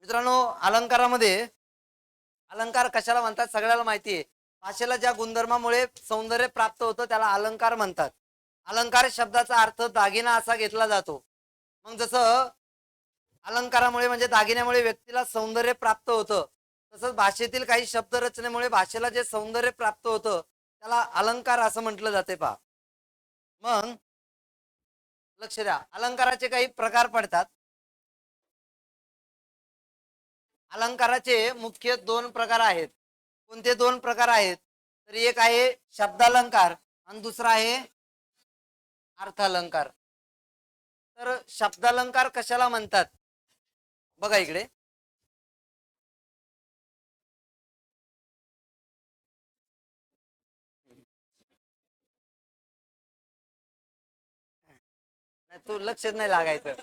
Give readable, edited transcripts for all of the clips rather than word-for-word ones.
मित्रांनो, अलंकारामध्ये अलंकार कशाला म्हणतात सगळ्याला माहिती आहे. भाषेला ज्या गुणधर्मामुळे सौंदर्य प्राप्त होतं त्याला अलंकार म्हणतात. अलंकार शब्दाचा अर्थ दागिना असा घेतला जातो. मग जसं अलंकारामुळे म्हणजे दागिन्यामुळे व्यक्तीला सौंदर्य प्राप्त होतं, तसंच भाषेतील काही शब्द रचनेमुळे भाषेला जे सौंदर्य प्राप्त होतं त्याला अलंकार असं म्हटलं जाते. पहा, मग लक्ष द्या, अलंकाराचे काही प्रकार पडतात. अलंकाराचे मुख्य दोन प्रकार आहेत. कोणते दोन प्रकार आहेत? तर एक आहे शब्दालंकार आणि दुसरा आहे अर्थालंकार. तर शब्दालंकार कशाला म्हणतात बघा इकडे. तू लक्षच नाही लागायचं.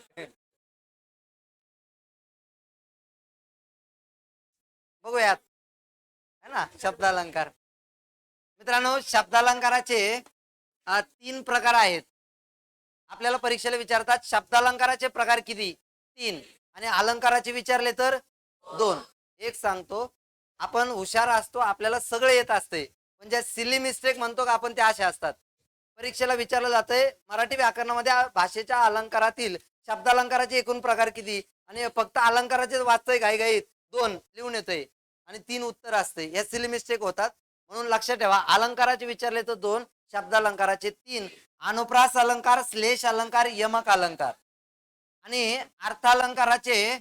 बघूयात, है ना, शब्दालंकार. मित्रांनो, शब्दालंकाराचे तीन प्रकार आहेत. आपल्याला परीक्षेला विचारतात शब्दालंकाराचे प्रकार किती? तीन. आणि अलंकाराचे विचारले तर दोन. एक सांगतो, आपण हुशार असतो, आपल्याला सगळे येत असते, म्हणजे सिली मिस्टेक म्हणतो का आपण, त्या अशा असतात. परीक्षेला विचारलं जातंय मराठी व्याकरणामध्ये भाषेच्या अलंकारातील शब्दालंकाराचे एकूण प्रकार किती, आणि फक्त अलंकाराचे वाचतंय घाईघाईत दोन लिहून येतंय आणि तीन उत्तर असते. या सिली मिस्टेक होतात, म्हणून लक्षात ठेवा. अलंकाराचे विचारले तर दोन, शब्दालंकाराचे तीन. अनुप्रास अलंकार, श्लेष अलंकार, यमक अलंकार. आणि अर्थालंकाराचे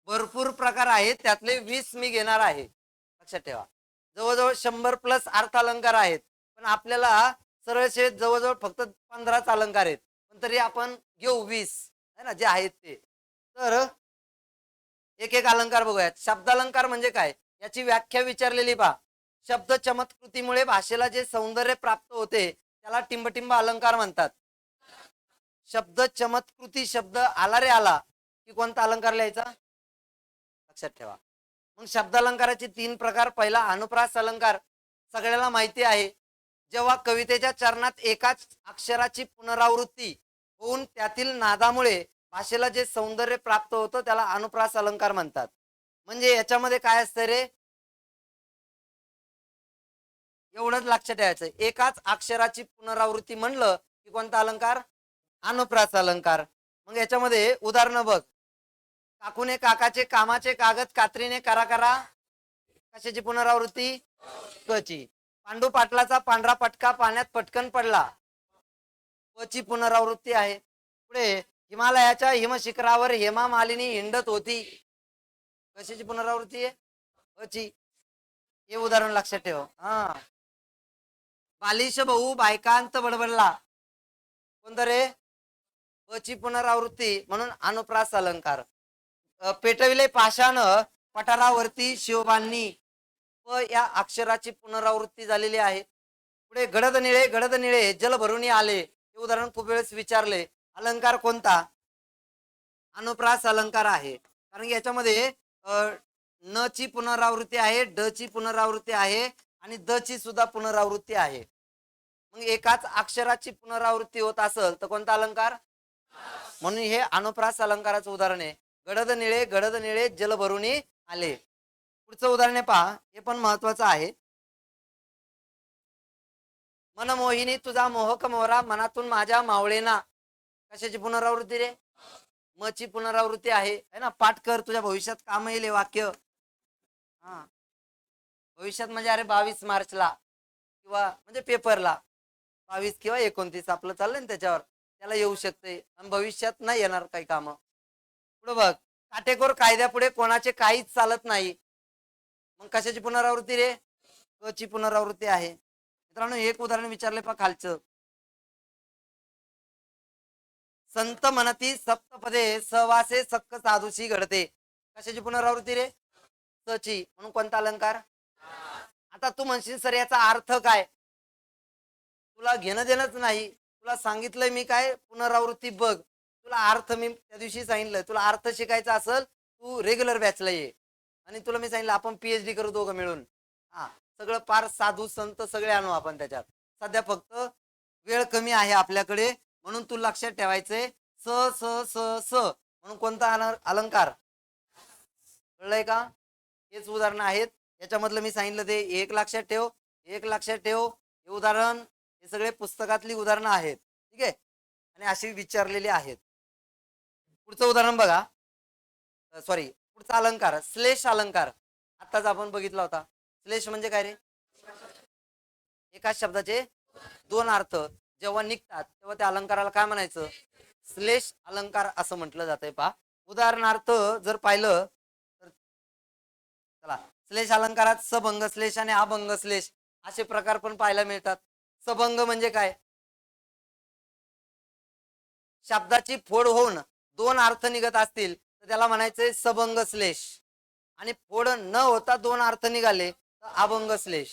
भरपूर प्रकार आहेत, त्यातले 20 मी घेणार आहे. लक्षात ठेवा, जवळजवळ 100+ अर्थालंकार आहेत, पण आपल्याला सरळ शेत जवळजवळ फक्त 15च अलंकार आहेत, पण तरी आपण घेऊ 20 है ना, जे आहेत ते. तर एक एक अलंकार बघूयात. शब्दालंकार म्हणजे काय याची व्याख्या विचारलेली पहा. शब्द चमत्कृतीमुळे भाषेला जे सौंदर्य प्राप्त होते त्याला टिंबटिंब अलंकार म्हणतात. शब्द चमत्कृती शब्द आला रे आला की कोणता अलंकार लिहायचा, लक्षात ठेवा. मग शब्दालंकाराचे तीन प्रकार. पहिला अनुप्रास अलंकार, सगळ्याला माहिती आहे. जेव्हा कवितेच्या चरणात एकाच अक्षराची पुनरावृत्ती होऊन त्यातील नादामुळे भाषेला जे सौंदर्य प्राप्त होतं त्याला अनुप्रास अलंकार म्हणतात. म्हणजे याच्यामध्ये काय असतं रे, एवढंच लक्षात ठेवायचं, एकाच अक्षराची पुनरावृत्ती म्हणलं की कोणता अलंकार, अनुप्रास अलंकार. मग याच्यामध्ये उदाहरण बघ. काकूने काकाचे कामाचे कागद कात्रीने करा करा, कशाची पुनरावृत्ती, कची. पांडू पाटलाचा पांढरा पटका पाण्यात पटकन पडला, कची पुनरावृत्ती आहे. पुढे हिमालयाच्या हिमशिखरावर हेमा मालिनी हिंडत होती, कशाची पुनरावृत्ती आहे, कची. हे उदाहरण लक्षात ठेव. हा, बालिश भाऊ बायकांत बडबडला, कोणतं रे, कची पुनरावृत्ती, म्हणून अनुप्रास अलंकार. पेटविले पाषाण पठारावरती शिवबांनी, व या अक्षराची पुनरावृत्ती झालेली आहे. पुढे गडद निळे जल भरून आले, हे उदाहरण खूप वेळेस विचारले. अलंकार कोणता, अनुप्रास अलंकार आहे. कारण की याच्यामध्ये न ची पुनरावृत्ती आहे, ड ची पुनरावृत्ती आहे आणि द ची सुद्धा पुनरावृत्ती आहे. मग एकाच अक्षराची पुनरावृत्ती होत असेल तर कोणता अलंकार, म्हणून हे अनुप्रास अलंकाराचं उदाहरण आहे. गडद निळे जल भरून आले. पुढचं उदाहरण पहा, हे पण महत्वाचं आहे. मनमोहिनी तुझा मोहक मोहरा मनातून माझ्या मावळेना, कशाची पुनरावृत्ती रे, म ची पुनरावृत्ती आहे, है ना. पाठ कर, तुझ्या भविष्यात काम येईल वाक्य. हा, भविष्यात म्हणजे अरे 22 मार्चला किंवा म्हणजे पेपरला 22 किंवा 29 आपलं चाललंय ना त्याच्यावर, त्याला येऊ शकते. आणि भविष्यात नाही येणार काही काम. पुढे बघ, काटेकोर कायद्यापुढे कोणाचे काहीच चालत नाही, मग कशाची पुनरावृत्ती रे, क ची पुनरावृत्ती आहे. मित्रांनो, एक उदाहरण विचारले पहा खालचं. संत म्हणती सप्तपदे सहवासे सक्क साधूशी घडते, कशाची पुनरावृत्ती रे, स ची, म्हणून कोणता अलंकार. आता तू म्हणशील सर याचा अर्थ काय, तुला घेणं देणंच नाही, तुला सांगितलंय मी काय, पुनरावृत्ती बघ. तुला अर्थ मी त्या दिवशी सांगितलं, तुला अर्थ शिकायचा असेल तू रेग्युलर बॅचला ये. आणि तुला मी सांगितलं आपण PhD करू दोघं मिळून. हा, सगळं पार साधू संत सगळे आणू आपण त्याच्यात. सध्या फक्त वेळ कमी आहे आपल्याकडे, म्हणून तू लक्षात ठेवायचंय स स स स, म्हणून कोणता अलंकार, कळलंय का? हेच उदाहरण आहेत. याच्यामधलं मी सांगितलं ते एक लक्षात ठेव, एक लक्षात ठेव. हे उदाहरण हे सगळे पुस्तकातली उदाहरणं आहेत. ठीक आहे, आणि अशी विचारलेली आहेत. पुढचं उदाहरण बघा. सॉरी, पुढचा अलंकार श्लेष अलंकार. आताच आपण बघितला होता. श्लेष म्हणजे काय रे? एकाच शब्दाचे दोन अर्थ जेव्हा निघतात तेव्हा त्या अलंकाराला काय म्हणायचं? श्लेष अलंकार असं म्हटलं जातंय. पहा उदाहरणार्थ जर पाहिलं तर चला, श्लेष अलंकारात सबंग श्लेष आणि अभंग श्लेष असे प्रकार पण पाहायला मिळतात. सबंग म्हणजे काय? शब्दाची फोड होऊन दोन अर्थ निघत असतील तर त्याला म्हणायचंय सबंग श्लेष, आणि फोड न होता दोन अर्थ निघाले तर अभंग श्लेष.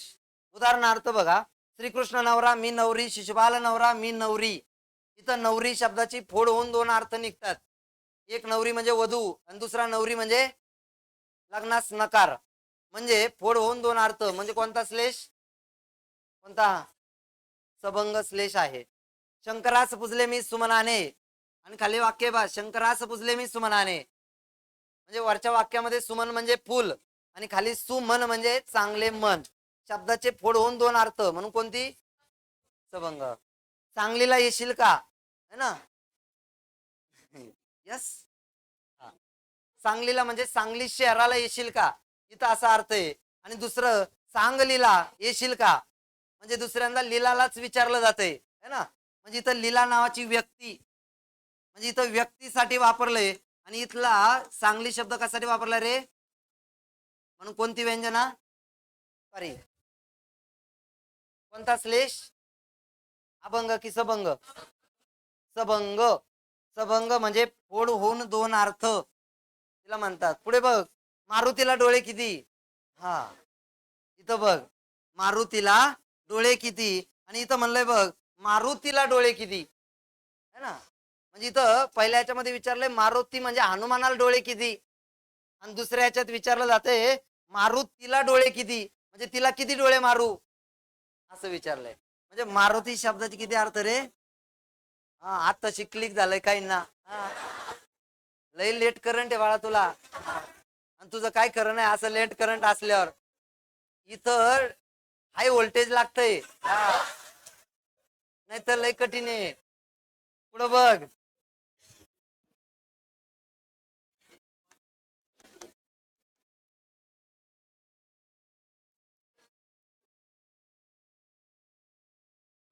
उदाहरणार्थ बघा, श्रीकृष्ण नवरा मी नवरी, शिशुपाल नवरा मी नवरी. इथं नवरी शब्दाची फोड होऊन दोन अर्थ निघतात. एक नवरी म्हणजे वधू आणि दुसरा नवरी म्हणजे लग्नास नकार. म्हणजे फोड होऊन दोन अर्थ म्हणजे कोणता श्लेष? कोणता? सबंग श्लेष आहे. शंकरास पुजले मी सुमनाने, आणि खाली वाक्य बा, शंकरास पुजले मी सुमनाने. म्हणजे वरच्या वाक्यामध्ये सुमन म्हणजे फुल आणि खाली सुमन म्हणजे चांगले मन. शब्दाचे फोड होऊन दोन अर्थ म्हणून कोणती? सबंग. सांगलीला येशील का, है ना? यस. सांगलीला म्हणजे सांगली शहराला येशील का, इथं असा अर्थ आहे. आणि दुसरं सांगलीला येशील का म्हणजे दुसऱ्यांदा लीलालाच विचारलं जातंय, है ना? म्हणजे इथं लीला नावाची व्यक्ती, म्हणजे इथं व्यक्तीसाठी वापरलंय. आणि इथला सांगली शब्द कशासाठी वापरला रे? म्हणून कोणती व्यंजना? सॉरी, कोणता श्लेष? अभंग की सबंग? सबंग. सबंग म्हणजे फोड होऊन दोन अर्थ तिला म्हणतात. पुढे बघ, मारुतीला डोळे किती. हा, इथं बघ, मारुतीला डोळे किती, आणि इथं म्हणलंय बघ, मारुतीला डोळे किती, है ना? म्हणजे इथं पहिल्या याच्यामध्ये विचारलंय मारुती म्हणजे हनुमानाला डोळे किती, आणि दुसऱ्या याच्यात विचारलं जातंय मारुतीला डोळे किती म्हणजे तिला किती डोळे मारू असं विचारलंय. म्हणजे मारुती शब्दाचे किती अर्थ रे? हा, आता क्लिक झालंय काही ना. लई लेट करंट आहे बाळा तुला, आणि तुझं काय खरं नाही असं लेट करंट असल्यावर. इथं हाय व्होल्टेज लागतंय, नाही तर लई कठीण आहे. पुढं बघ,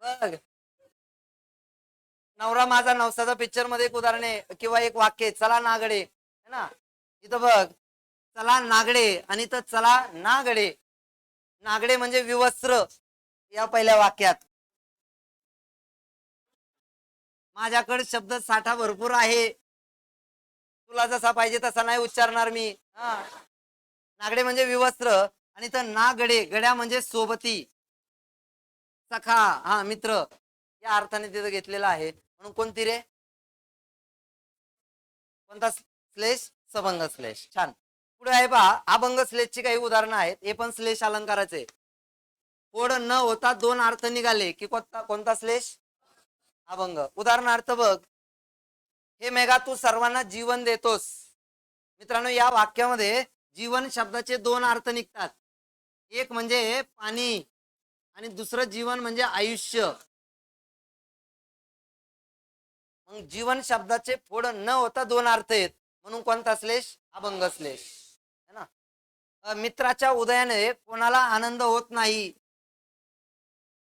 बघ, नवरा माझा नवसाचा पिक्चर मध्ये एक उदाहरण आहे किंवा एक वाक्य, चला नागडे, है ना? इथं बघ, चला नागडे आणि इथं चला नागडे. नागडे म्हणजे विवस्त्र या पहिल्या वाक्यात. माझ्याकडे शब्द साठा भरपूर आहे, तुला जसा पाहिजे तसा नाही उच्चारणार मी. हा, नागडे म्हणजे विवस्त्र, आणि इथं नागडे, गड्या म्हणजे सोबती, सखा, हा मित्र, या अर्थाने तिथं घेतलेला आहे. म्हणून कोणती रे? कोणता श्लेष? सबंग श्लेष. छान. पुढे आहे पहा, अभंग श्लेषची काही उदाहरणं आहेत. हे पण श्लेष अलंकाराचे. फोड न होता दोन अर्थ निघाले की कोणता श्लेष? अभंग. उदाहरणार्थ बघ, हे मेघा तू सर्वांना जीवन देतोस. मित्रांनो, या वाक्यामध्ये जीवन शब्दाचे दोन अर्थ निघतात. एक म्हणजे पाणी आणि दुसरं जीवन म्हणजे आयुष्य. मग जीवन शब्दाचे फोड न होता दोन अर्थ आहेत म्हणून कोणता श्लेष? अभंग श्लेष, है ना? मित्राच्या उदयाने कोणाला आनंद होत नाही.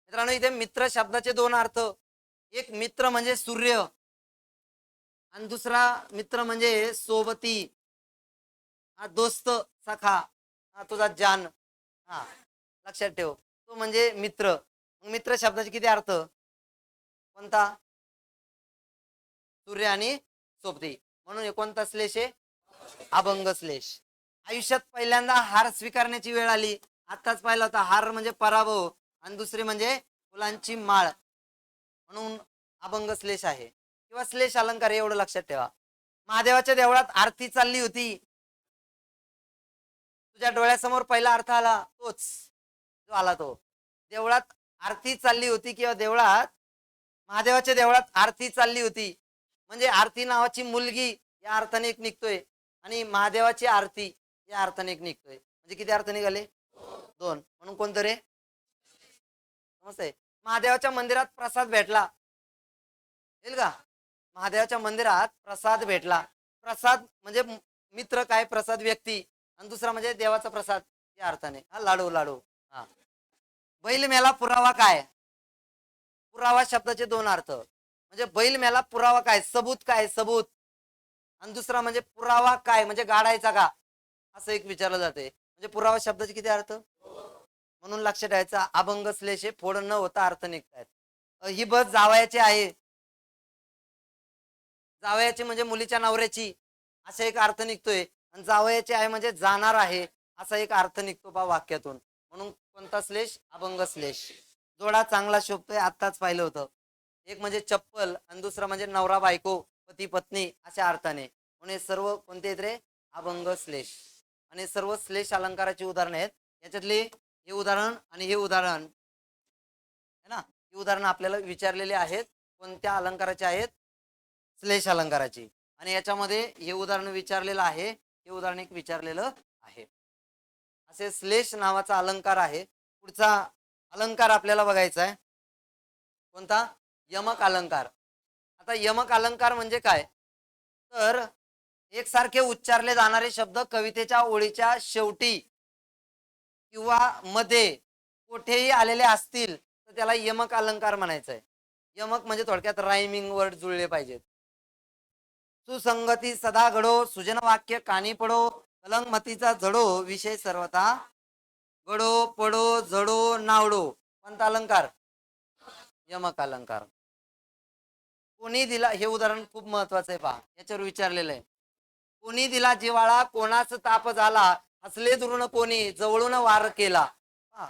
मित्रांनो, इथे मित्र शब्दाचे दोन अर्थ, एक मित्र म्हणजे सूर्य आणि दुसरा मित्र म्हणजे सोबती, हा दोस्त, सखा, हा तुझा जान. हा, लक्षात ठेव, तो म्हणजे मित्र. मित्र शब्दाचे किती अर्थ? कोणता? सूर्य आणि सोबती. म्हणून हे कोणता श्लेष आहे? अभंग श्लेष. आयुष्यात पहिल्यांदा हार स्वीकारण्याची वेळ आली. आताच पाहिला होता, हार म्हणजे पराभव आणि दुसरी म्हणजे फुलांची माळ, म्हणून अभंग श्लेष आहे किंवा श्लेष अलंकार. एवढं लक्षात ठेवा. महादेवाच्या देवळात आरती चालली होती. तुझ्या डोळ्यासमोर पहिला अर्थ आला तोच जो आला तो. देवळात आरती चालली होती किंवा देवळात, महादेवाच्या देवळात आरती चालली होती म्हणजे आरती नावाची मुलगी या अर्थाने एक निघतोय, आणि महादेवाची आरती या अर्थाने एक निघतोय. म्हणजे किती अर्थ निघाले? 2. म्हणून कोणतं रे? समजतंय? महादेवाच्या मंदिरात प्रसाद भेटला, येईल का? महादेवाच्या मंदिरात प्रसाद भेटला. प्रसाद म्हणजे मित्र काय, प्रसाद व्यक्ती, आणि दुसरा म्हणजे देवाचा प्रसाद या अर्थाने. हा, लाडू लाडू. हा. बैल मेला पुरावा काय? पुरावा शब्दाचे 2 अर्थ. म्हणजे बैल मेला पुरावा काय, सबूत काय, सबूत. आणि दुसरा म्हणजे पुरावा काय, म्हणजे गाडायचा का, असं एक विचारलं जाते. म्हणजे पुरावा शब्दाचे किती अर्थ? म्हणून लक्षात ठेवायचा, अभंग श्लेषे फोड न होता अर्थ निघतायत. ही बस जावयाची आहे, जावयाची म्हणजे मुलीच्या नवऱ्याची, असा एक अर्थ निघतोय. आणि जावयाची आहे म्हणजे जाणार आहे, असा एक अर्थ निघतो बा वाक्यातून. म्हणून कोणता श्लेष? अभंग श्लेष. जोडा चांगला शोभतोय, आत्ताच पाहिलं होतं. एक म्हणजे चप्पल आणि दुसरा म्हणजे नवरा बायको, पती पत्नी अशा अर्थाने. म्हणून हे सर्व कोणते आहेत रे? अभंग श्लेष. आणि सर्व श्लेष अलंकाराची उदाहरणं आहेत. याच्यातले हे उदाहरण आणि हे उदाहरण है ना, ही उदाहरणं आपल्याला विचारलेली आहेत. कोणत्या अलंकाराचे आहेत? श्लेष अलंकाराची. आणि याच्यामध्ये हे उदाहरण विचारलेलं आहे, हे उदाहरण एक विचारलेलं आहे. असे श्लेष नावाचा अलंकार आहे. पुढचा अलंकार आपल्याला बघायचा आहे, कोणता? यमक अलंकार. आता यमक अलंकार म्हणजे काय? तर एकसारखे उच्चारले जाणारे शब्द कवितेच्या ओळीच्या शेवटी किंवा मध्ये कुठेही आलेले असतील तर त्याला यमक अलंकार म्हणायचं आहे. यमक म्हणजे थोडक्यात रायमिंग वर्ड जुळले पाहिजेत. सुसंगती सदा घडो, सुजन वाक्य कानी पडो, कलंगमतीचा जडो, विषय सर्वथा गडो पडो जडो नावडो. कोणता अलंकार? यमक अलंकार. कोणी दिला, हे उदाहरण खूप महत्वाचं आहे पहा, याच्यावर विचारलेलं आहे. कोणी दिला जिवाळा, कोणाच ताप झाला, हसले दुरून कोणी, जवळून वार केला. हा,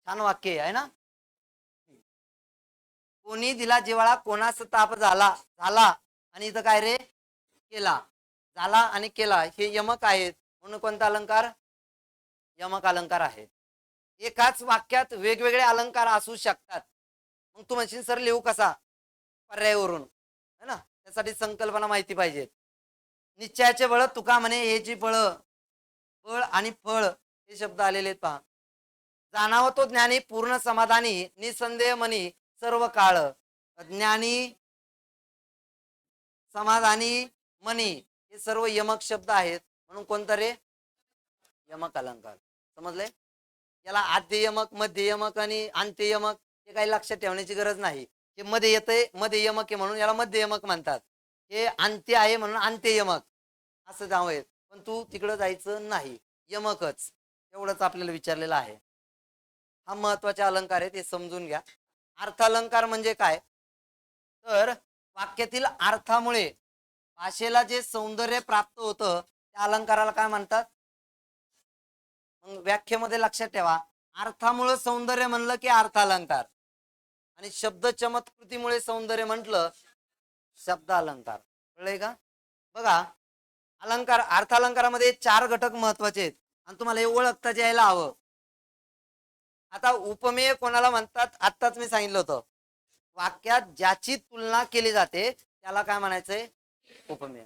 छान वाक्य आहे ना. कोणी दिला जिवाळा, कोणाच ताप झाला, झाला, आणि इथं काय रे? केला. झाला आणि केला हे यमक आहेत. म्हणून कोणता अलंकार? यमक अलंकार आहे. एकाच वाक्यात वेगवेगळे अलंकार असू शकतात. मग तू म्हणशील सर लिहू कसा? पर्यायवरून, है ना. त्यासाठी संकल्पना माहिती पाहिजे. निश्चयाचे बळ तुका म्हणे, हे जी बळ, बळ आणि फळ हे शब्द आलेले आहेत पहा. जाणावं तो ज्ञानी पूर्ण समाधानी, निसंदेह मनी सर्व काळ. ज्ञानी, समाधानी, मनी हे सर्व यमक शब्द आहेत. म्हणून कोणता रे? यमक अलंकार. समजले? याला आद्य यमक, मध्य यमक आणि अंत्य यमक हे काही लक्षात ठेवण्याची गरज नाही. हे मध्ये येते, मध्ये यमक आहे म्हणून याला मध्य यमक म्हणतात. हे अंत्य आहे म्हणून अंत्य यमक असं नाव आहे. पण तू तिकडं जायचं नाही, यमकच एवढंच आपल्याला विचारलेलं आहे. हा महत्वाचे अलंकार आहे, ते समजून घ्या. अर्थालंकार म्हणजे काय? तर वाक्यातील अर्थामुळे भाषेला जे सौंदर्य प्राप्त होतं त्या अलंकाराला काय म्हणतात? मग व्याख्येमध्ये लक्षात ठेवा, अर्थामुळे सौंदर्य म्हणलं की अर्थालंकार, आणि शब्द चमत्कृतीमुळे सौंदर्य म्हटलं शब्द अलंकार. कळलंय का? बघा, अलंकार, अर्थालंकारामध्ये 4 घटक महत्वाचे आहेत आणि तुम्हाला हे ओळखता यायला हवं. आता उपमेय कोणाला म्हणतात? आत्ताच मी सांगितलं होतं, वाक्यात ज्याची तुलना केली जाते त्याला काय म्हणायचंय? उपमेय.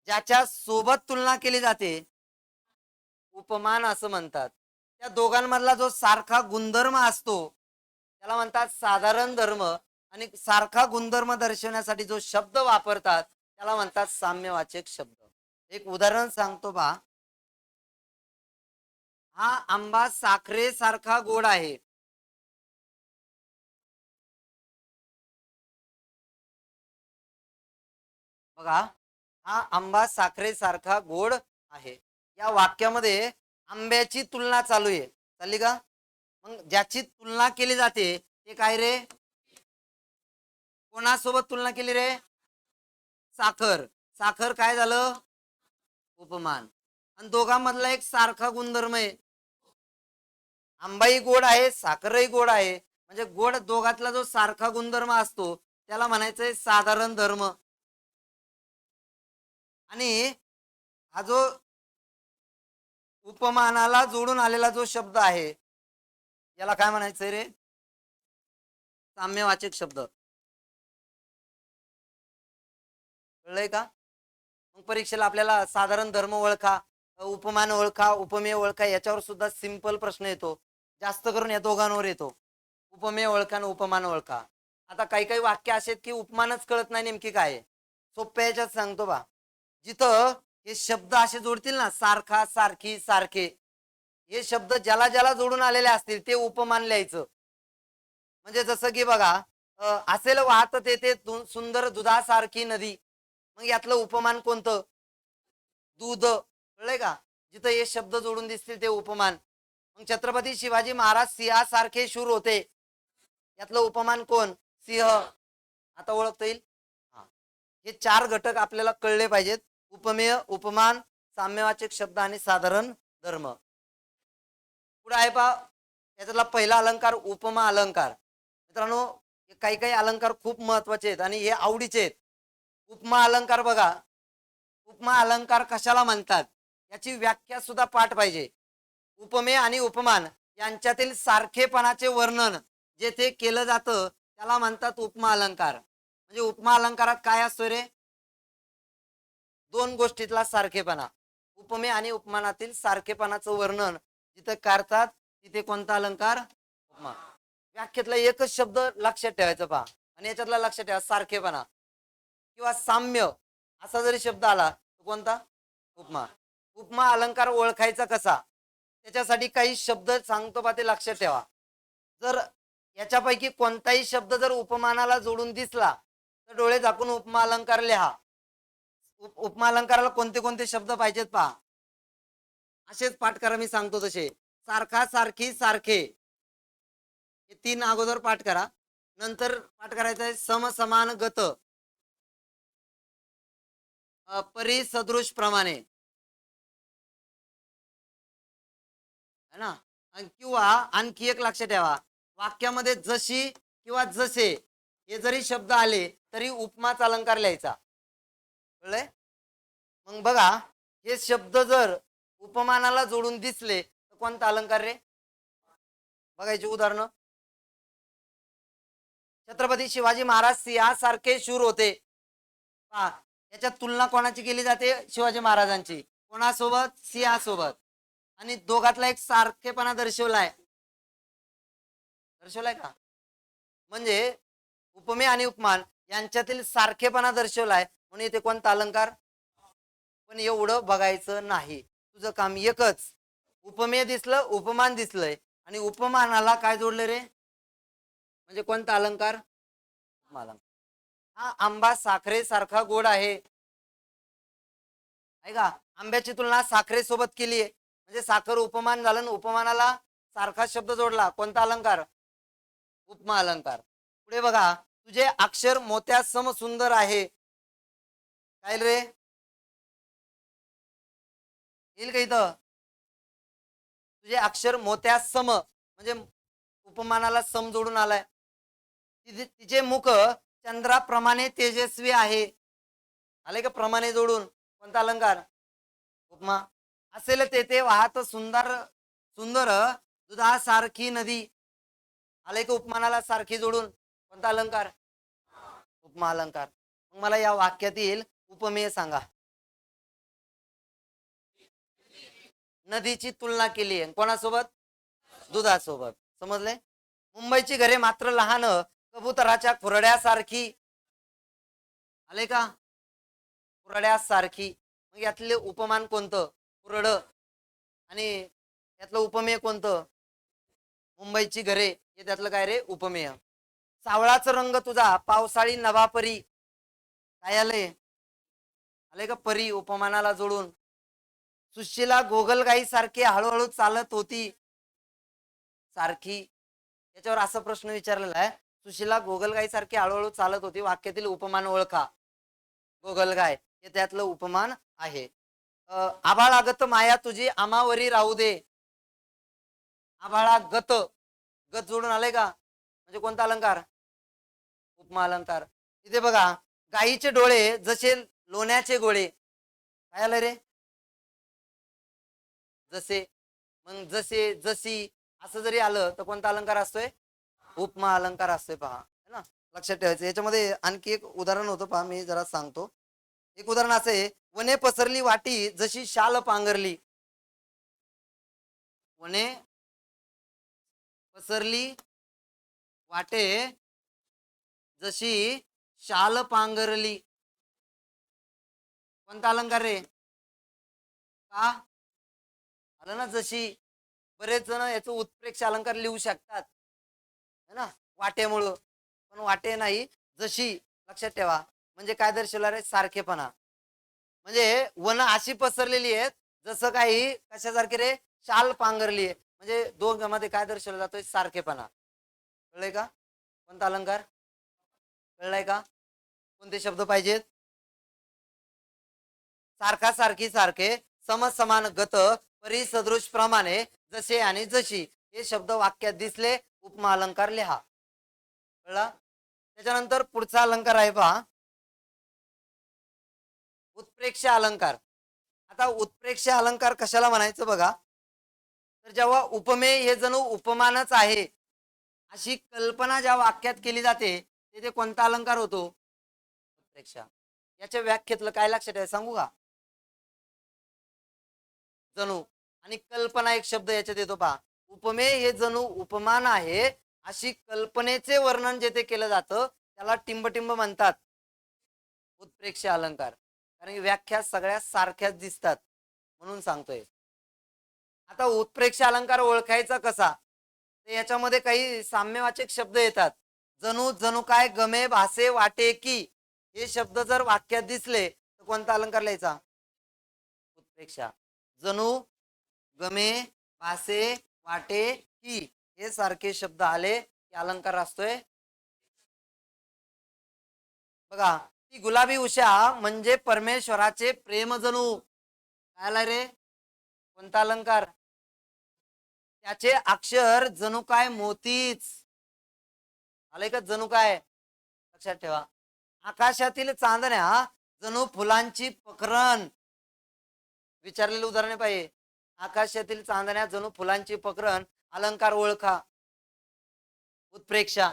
ज्याच्या सोबत तुलना केली जाते उपमान असं म्हणतात. त्या दोघांमधला जो सारखा गुणधर्म असतो त्याला म्हणतात साधारण धर्म, आणि सारखा गुणधर्म दर्शवण्यासाठी जो शब्द वापरतात त्याला म्हणतात साम्यवाचक शब्द. एक उदाहरण सांगतो बा. हा आंबा साखरेसारखा गोड आहे. बघा, हा आंबा साखरेसारखा गोड आहे. या वाक्यामध्ये आंब्याची तुलना चालू आहे, चालली का? मग ज्याची तुलना केली जाते ते काय रे? कोणासोबत तुलना केली रे? साखर. साखर काय झालं? उपमान. आणि दोघांमधला एक सारखा गुणधर्म आहे, आंबाही गोड आहे साखरही गोड आहे, म्हणजे गोड दोघातला जो सारखा गुणधर्म असतो त्याला म्हणायचंय साधारण धर्म. आणि हा जो उपमानाला जोडून आलेला जो शब्द आहे याला काय म्हणायचंय रे? साम्यवाचक शब्द. कळलंय का? मग परीक्षेला आपल्याला साधारण धर्म ओळखा, उपमान ओळखा, उपमेय ओळखा, याच्यावर सुद्धा सिंपल प्रश्न येतो. जास्त करून या दोघांवर येतो, उपमेय ओळखा आणि उपमान ओळखा. आता काही काही वाक्य असे की उपमानच कळत नाही नेमकी काय आहे. सोप्या याच्यात सांगतो बा, जिथं हे शब्द असे जोडतील ना, सारखा, सारखी, सारखे, हे शब्द ज्याला ज्याला जोडून आलेले असतील ते उपमान लिहायचं. म्हणजे जसं की बघा, असेल वाहत तेथे सुंदर दुधासारखी नदी, मग यातलं उपमान कोणतं? दूध. कळलंय का? जिथं हे शब्द जोडून दिसतील ते उपमान. मग छत्रपती शिवाजी महाराज सिंहासारखे शूर होते, यातलं उपमान कोण? सिंह. आता ओळखता येईल. हा, हे चार घटक आपल्याला कळले पाहिजेत: उपमेय, उपमान, साम्यवाचक शब्द आणि साधारण धर्म. पुढे आहे पहा, याच्यातला पहिला अलंकार उपमा अलंकार. मित्रांनो, काही काही अलंकार खूप महत्वाचे आहेत आणि हे आवडीचे आहेत. उपमा अलंकार बघा, उपमा अलंकार कशाला म्हणतात याची व्याख्या सुद्धा पाठ पाहिजे. उपमेय आणि उपमान यांच्यातील सारखेपणाचे वर्णन जेथे केलं जातं त्याला म्हणतात उपमा अलंकार. म्हणजे उपमा अलंकारात काय असतो रे? दोन गोष्टीतला सारखेपणा. उपमेय आणि उपमानातील सारखेपणाचं वर्णन जिथे करतात तिथे कोणता अलंकार? उपमा. व्याख्येतला एकच शब्द लक्षात ठेवायचा पहा, आणि याच्यातला लक्षात ठेवा सारखेपणा किंवा साम्य असा जरी शब्द आला तर कोणता? उपमा. उपमा अलंकार ओळखायचा कसा, त्याच्यासाठी काही शब्द सांगतो बा, ते लक्षात ठेवा. जर याच्यापैकी कोणताही शब्द जर उपमानाला जोडून दिसला तर डोळे झाकून उपमा अलंकार लिहा. उपमा अलंकाराला कोणते कोणते शब्द पाहिजेत पहा, असेच पाठ करा, मी सांगतो तसे. सारखा, सारखी, सारखे, हे तीन अगोदर पाठ करा. नंतर पाठ करायचं आहे सम, समान, गत, परी, सदृश, प्रमाणे, है ना. किंवा आणखी एक लक्षात ठेवा, वाक्यामध्ये जशी किंवा जसे हे जरी शब्द आले तरी उपमाचा अलंकार लिहायचा. कळलंय? मग बघा, हे शब्द जर उपमानाला जोडून दिसले तर कोणता अलंकार रे? बघायचे उदाहरण. छत्रपती शिवाजी महाराज सिंहासारखे शूर होते. पहा, याच्यात तुलना कोणाची केली जाते? शिवाजी महाराजांची. कोणासोबत? सिंहासोबत. आणि दोघातला एक सारखेपणा दर्शवलाय. दर्शवलाय का? म्हणजे उपमेय आणि उपमान यांच्यातील सारखेपणा दर्शवलाय, म्हणून इथे कोणता अलंकार? पण एवढं बघायचं नाही, तुझं काम एकच. उपमेय दिसलं, उपमान दिसलंय, आणि उपमानाला काय जोडलं रे? म्हणजे कोणता अलंकार? उपमा. हा आंबा साखरेसारखा गोड आहे. आहे का? आंब्याची तुलना साखरेसोबत केली आहे, म्हणजे साखर उपमान झालं, उपमानाला सारखा शब्द जोडला, कोणता अलंकार? उपमा अलंकार. पुढे बघा, तुझे अक्षर मोत्या सम सुंदर आहे. काय रे? येईल का इथं? तुझे अक्षर मोत्या सम म्हणजे उपमानाला सम जोडून आलाय. तिचे मुख चंद्राप्रमाणे तेजस्वी आहे. आले का प्रमाणे जोडून? कोणता अलंकार? उपमा. असेल तेथे वाहत सुंदर सुंदर दुधासारखी नदी. आले का उपमानाला सारखी जोडून? कोणता अलंकार? उपमा अलंकार. मला या वाक्यातील उपमेय सांगा. नदीची तुलना केली आहे कोणासोबत? दुधासोबत. समजले? मुंबईची घरे मात्र लहान कबुतराच्या खुरड्यासारखी. आले का? खुरड्यासारखी. मग यातले उपमान कोणतं? खुरड. आणि यातलं उपमेय कोणतं? मुंबईची घरे. हे त्यातलं काय रे? उपमेय. सावळाचा रंग तुझा पावसाळी नभापरी. काय आले? आले का परी उपमानाला जोडून? सुशीला गोगलगाई सारखी हळूहळू चालत होती. सारखी, याच्यावर असा प्रश्न विचारलेला आहे, सुशीला गोगलगाई सारखी हळूहळू चालत होती, वाक्यातील उपमान ओळखा. गोगलगाय हे त्यातलं उपमान आहे. आभाळागत माया तुझी आमावरी राहू दे. आभाळागत, गत जोडून आले का? म्हणजे कोणता अलंकार? उपमा अलंकार. इथे बघा, गाईचे डोळे जसे लोण्याचे गोळे. काय आलं रे? जसे. मग जसे, जशी असं जरी आलं तर कोणता अलंकार असतोय? उपमा अलंकार असतोय. पहा, है ना, लक्षात ठेवायचं. याच्यामध्ये आणखी एक उदाहरण होतं पहा, मी जरा सांगतो. एक उदाहरण असं आहे, वने पसरली वाटी जशी शाल पांघरली. वने पसरली वाटे जशी शाल पांघरली. कोणता अलंकार रे? का आलं ना जशी. बरेच जण याचं उत्प्रेक्ष अलंकार लिहू शकतात है ना, वाटेमुळं. पण वाटे नाही, जशी. लक्षात ठेवा. म्हणजे काय दर्शवणार आहे? सारखेपणा. म्हणजे वन अशी पसरलेली आहेत जसं काही कशासारखे रे? शाल पांघरली आहे. म्हणजे दोघांमध्ये काय दर्शवला जातोय? सारखेपणा. कळलंय का? कोणता अलंकार कळलाय का? कोणते शब्द पाहिजेत? सारखा, सारखी, सारखे, सम, समान, गत, परी, सदृश, प्रमाणे, जसे आणि जशी हे शब्द वाक्यात दिसले, उपमा अलंकार लिहा. कळला? त्याच्यानंतर पुढचा अलंकार आहे पहा, उत्प्रेक्ष अलंकार. आता उत्प्रेक्ष अलंकार कशाला म्हणायचं बघा, तर जेव्हा उपमेय हे जणू उपमानच आहे अशी कल्पना ज्या वाक्यात केली जाते ते कोणता अलंकार होतो? उत्प्रेक्ष. याच्या व्याख्येतलं काय लक्षात आहे सांगू का? जणू. आणि कल्पना एक शब्द याच्यात येतो पहा. उपमेय हे जणू उपमान आहे अशी कल्पनेचे वर्णन जेथे केलं जातं त्याला टिंबटिंब म्हणतात, उत्प्रेक्ष अलंकार. कारण व्याख्या सगळ्या सारख्याच दिसतात म्हणून सांगतोय. आता उत्प्रेक्ष अलंकार ओळखायचा कसा? तर याच्यामध्ये काही साम्यवाचक शब्द येतात. जणू, जणू काय, गमे, भासे, वाटे की हे शब्द जर वाक्यात दिसले तर कोणता अलंकार लिहायचा? उत्प्रेक्ष. जणू, गमे, भासे, वाटे की हे सारखे शब्द आले की अलंकार असतोय. बघा, ती गुलाबी उषा म्हणजे परमेश्वराचे प्रेम जणू. काय आला रे? कोणता अलंकार? त्याचे अक्षर जणू काय मोतीच. आलंय का? जणू काय. लक्षात ठेवा. आकाशातील चांदण्या जणू फुलांची पकरण. विचारलेले उदाहरणे पाहिजे. आकाशातील चांदण्या जणू फुलांची पकरण. अलंकार ओळखा. उत्प्रेक्षा.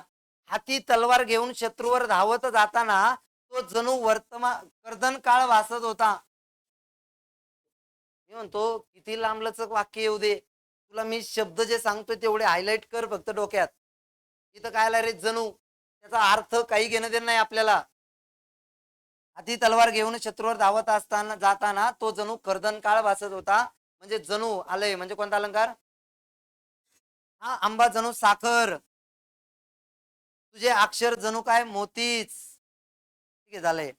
हाती तलवार घेऊन शत्रूवर धावत जाताना तो जणू वर्तमान कर्दन काळ वाचत होता. मी म्हणतो किती लांबलचक वाक्य येऊ दे, तुला मी शब्द जे सांगतोय तेवढे हायलाइट कर फक्त डोक्यात. इथं काय रे? जणू. त्याचा अर्थ काही घेणं देणं नाही आपल्याला. हाती तलवार घेऊन शत्रूवर धावत असताना जाताना तो जणू कर्दन काळ वाचत होता. म्हणजे जणू आलंय. म्हणजे कोणता अलंकार? हा, आंबा जणू साखर, तुझे अक्षर जणू काय मोतीच. ठीक आहे, झालंय.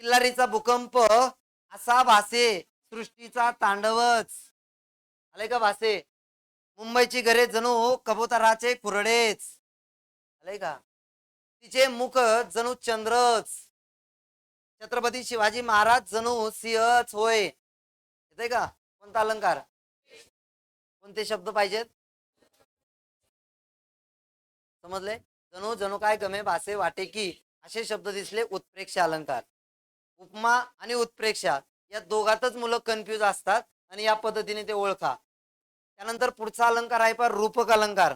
किल्लारीचा भूकंप असा भासे, सृष्टीचा तांडवच. आलंय का? भासे. मुंबईची घरे जणू कबुतराचे कुरडेच. आलंय का? तिचे मुख जणू चंद्रच. छत्रपती शिवाजी महाराज जणू सिंहच होय. येतंय का? कोणता अलंकार? कोणते शब्द पाहिजेत? समजले? जणू, जणू काय, गमे, भासे, वाटे की असे शब्द दिसले, उत्प्रेक्ष अलंकार. उपमा आणि उत्प्रेक्ष या दोघातच मुलं कन्फ्यूज असतात आणि या पद्धतीने ते ओळखा. त्यानंतर पुढचा अलंकार आहे पण रूपक अलंकार.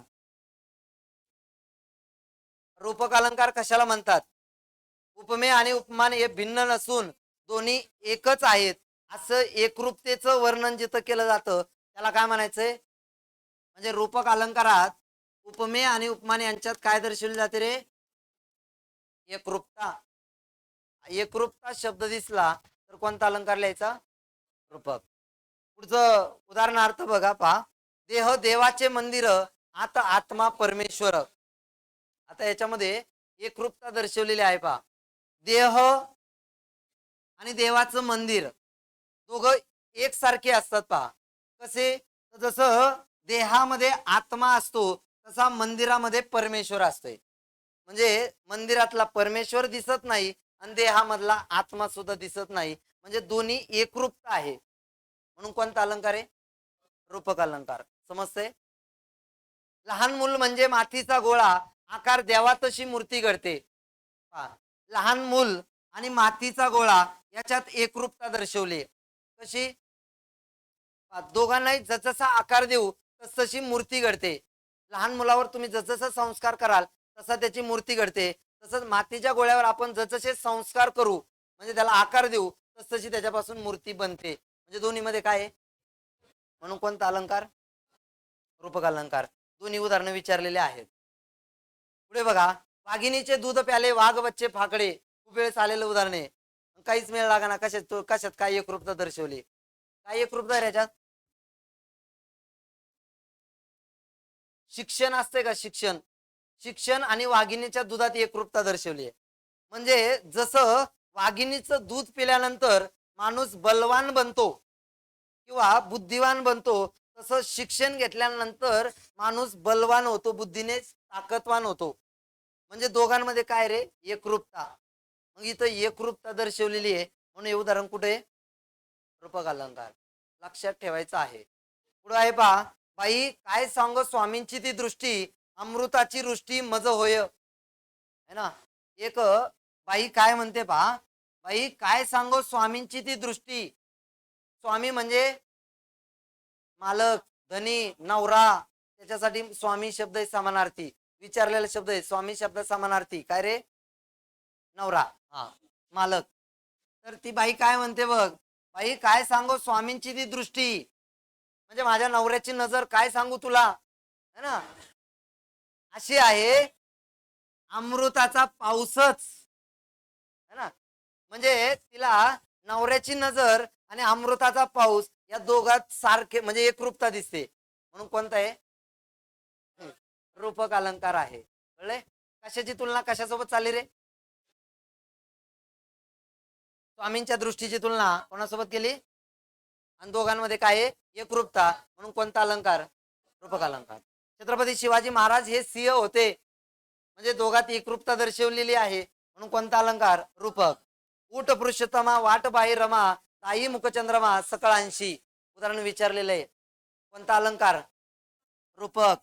रूपक अलंकार कशाला म्हणतात? उपमेय आणि उपमान हे भिन्न नसून दोन्ही एकच आहेत असं एकरूपतेचं वर्णन जिथं केलं जातं त्याला काय म्हणायचंय? म्हणजे रूपक अलंकारात उपमेय आणि उपमान यांच्यात काय दर्शवले जाते रे? एकरूपता. एकरूपता शब्द दिसला तर कोणता अलंकार लिहायचा? रूपक. पुढचं उदाहरणार्थ बघा पहा, देह देवाचे मंदिर, आत आत्मा परमेश्वर. आता याच्यामध्ये एकरूपता दर्शवलेली आहे पहा. देह आणि देवाचं मंदिर दोघं एकसारखे असतात पहा. कसे? जसं देहामध्ये आत्मा असतो तसा मंदिरामध्ये परमेश्वर असतोय. म्हणजे मंदिरातला परमेश्वर दिसत नाही आणि देहामधला आत्मा सुद्धा दिसत नाही. म्हणजे दोन्ही एकरूपता आहे. म्हणून कोणता अलंकार आहे? रूपक अलंकार. समजतंय? लहान मूल म्हणजे मातीचा गोळा, आकार द्यावा तशी मूर्ती घडते. लहान मूल आणि मातीचा गोळा याच्यात एकरूपता दर्शवली. कशी? दोघांनाही जसा आकार देऊ तशी मूर्ती घडते. लहान मुलावर तुम्ही जसं संस्कार कराल तसा त्याची मूर्ती घडते. तसंच मातीच्या गोळ्यावर आपण जसे संस्कार करू म्हणजे त्याला आकार देऊ तसतशी त्याच्यापासून मूर्ती बनते. म्हणजे दोन्हीमध्ये काय आहे? म्हणून कोणता अलंकार? रूपक अलंकार. दोन्ही उदाहरणं विचारलेले आहेत. पुढे बघा, वाघिणीचे दूध प्याले वाघ बच्चे फाकडे. खूप वेळेस आलेलं उदाहरणे. काहीच मेळ लागाना. कशात काय एकरूपता दर्शवली? काय एकरूपता आहे याच्यात? शिक्षण असते का? शिक्षण आणि वाघिणीच्या दुधात एकरूपता दर्शवली आहे. म्हणजे जसं वाघिणीचं दूध पिल्यानंतर माणूस बलवान बनतो किंवा बुद्धिवान बनतो, तसं शिक्षण घेतल्यानंतर माणूस बलवान होतो, बुद्धीने ताकदवान होतो. म्हणजे दोघांमध्ये काय रे? एकरूपता. मग इथं एकरूपता दर्शवलेली आहे. म्हणून हे उदाहरण कुठे? रूपक अलंकार. लक्षात ठेवायचं आहे. पुढे आहे पहा, बाई काय सांग स्वामींची ती दृष्टी, अमृताची वृष्टी मज होय. है ना? एक बाई काय म्हणते पहा, बाई काय सांगो स्वामींची ती दृष्टी. स्वामी म्हणजे मालक, धनी, नवरा. त्याच्यासाठी स्वामी शब्द समानार्थी. विचारलेला शब्द आहे स्वामी शब्द समानार्थी. काय रे? नवरा, हा, मालक. तर ती बाई काय म्हणते बघ, बाई काय सांगो स्वामींची ती दृष्टी, म्हणजे माझ्या नवऱ्याची नजर काय सांगू तुला, है ना, अशी आहे अमृताचा पाऊसच. है ना? म्हणजे तिला नवऱ्याची नजर आणि अमृताचा पाऊस या दोघात सारखे म्हणजे एकरूपता दिसते. म्हणून कोणता आहे? रूपक अलंकार आहे. कळले? कशाची तुलना कशासोबत चालली रे? स्वामींच्या दृष्टीची तुलना कोणासोबत केली? आणि दोघांमध्ये काय आहे? एकरूपता. म्हणून कोणता अलंकार? रूपक अलंकार. छत्रपती शिवाजी महाराज हे सिंह होते, म्हणजे दोघात एकरूपता दर्शवलेली आहे. म्हणून कोणता अलंकार? रूपक. ऊट पुरुषोत्तमा वाट बाई रमा, ताई मुखचंद्रमा सकळांशी. उदाहरण विचारलेलं आहे. कोणता अलंकार? रूपक.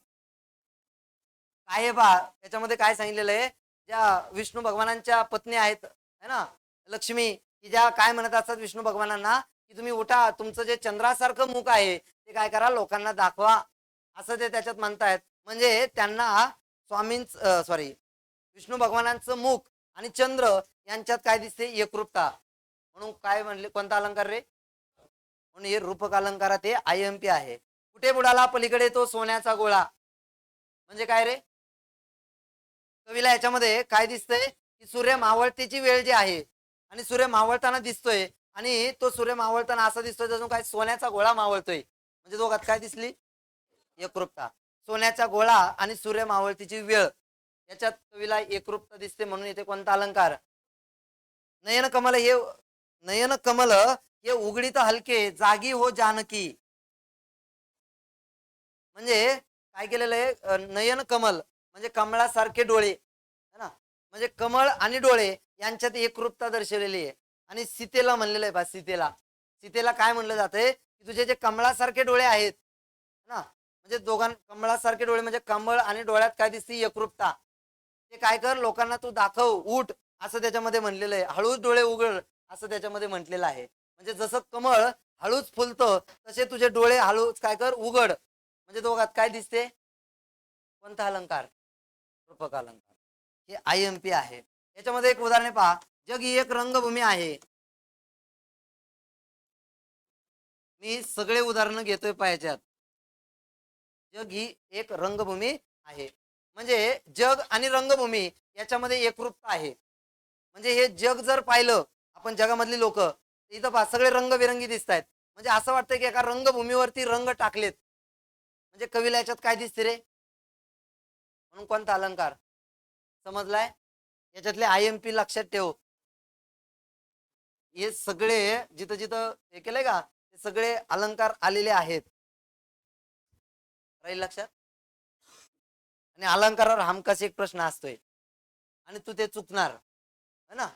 काय आहे बा त्याच्यामध्ये काय सांगितलेलं आहे? ज्या विष्णू भगवानांच्या पत्नी आहेत, है ना, लक्ष्मी, की ज्या काय म्हणत असतात विष्णू भगवानांना, की तुम्ही उठा, तुमचं जे चंद्रासारखं मुख आहे ते काय करा, लोकांना दाखवा, असं ते त्याच्यात म्हणतायत. म्हणजे त्यांना विष्णू भगवानांचं मुख आणि चंद्र यांच्यात काय दिसते? एकरूपता. म्हणून काय म्हणले? कोणता अलंकार रे? म्हणून हे रूपक अलंकारात हे आयएमपी आहे. कुठे बुडाला पलीकडे तो सोन्याचा गोळा, म्हणजे काय रे? कवीला याच्यामध्ये काय दिसतंय? की सूर्य मावळतीची वेळ जी आहे आणि सूर्य मावळताना दिसतोय, आणि तो सूर्य मावळताना असा दिसतोय जणू काय सोन्याचा गोळा मावळतोय. म्हणजे दोघात काय दिसली? एकरूपता. सोन्याचा गोळा आणि सूर्य मावळतीची वेळ याच्यात कवीला एकरूपता दिसते. म्हणून इथे कोणता अलंकार? नयन कमल हे उघडीत हलके जागी हो जानकी. म्हणजे काय केलेलं आहे? नयन कमल म्हणजे कमळासारखे डोळे, है ना, म्हणजे कमळ आणि डोळे यांच्यात एकरूपता दर्शवलेली आहे. आणि सीतेला म्हणलेलं आहे बा, सीतेला काय म्हणलं जातंय? की तुझे जे कमळासारखे डोळे आहेत ना, म्हणजे कमळासारखे डोळे म्हणजे कमळ आणि डोळ्यात काय दिसते? एकरूपता. ते काय कर, लोकांना तू दाखव, उठ, असं त्याच्यामध्ये म्हणलेलं आहे. हळूच डोळे उघड असं त्याच्यामध्ये म्हटलेलं आहे. म्हणजे जसं कमळ हळूच फुलतं तसे तुझे डोळे हळूच काय कर, उघड. म्हणजे दोघात काय दिसते? कोणता अलंकार? रूपक अलंकार. हे आयएमपी आहे. याच्यामध्ये एक उदाहरण पहा, जग ही एक रंगभूमी आहे. मी सगळे उदाहरणं घेतोय पाहिजेत. जग ही एक रंगभूमी आहे. म्हणजे जग आणि रंगभूमी याच्यामध्ये एकरूपता आहे. म्हणजे हे जग जर पाहिलं आपण, जगामधली लोक इथं पहा सगळे रंगबिरंगी दिसत आहेत. म्हणजे असं वाटतं की एका रंगभूमीवरती रंग टाकलेत. म्हणजे कवीला याच्यात काय दिसते रे? म्हणून कोणता अलंकार? समजलाय? याच्यातले आयएमपी लक्षात ठेव. हे सगळे जिथं जिथं हे केलंय का, ते सगळे अलंकार आलेले आहेत. राहील लक्षात? आणि अलंकारावर हमखास एक प्रश्न असतोय आणि तू ते चुकणार, है ना.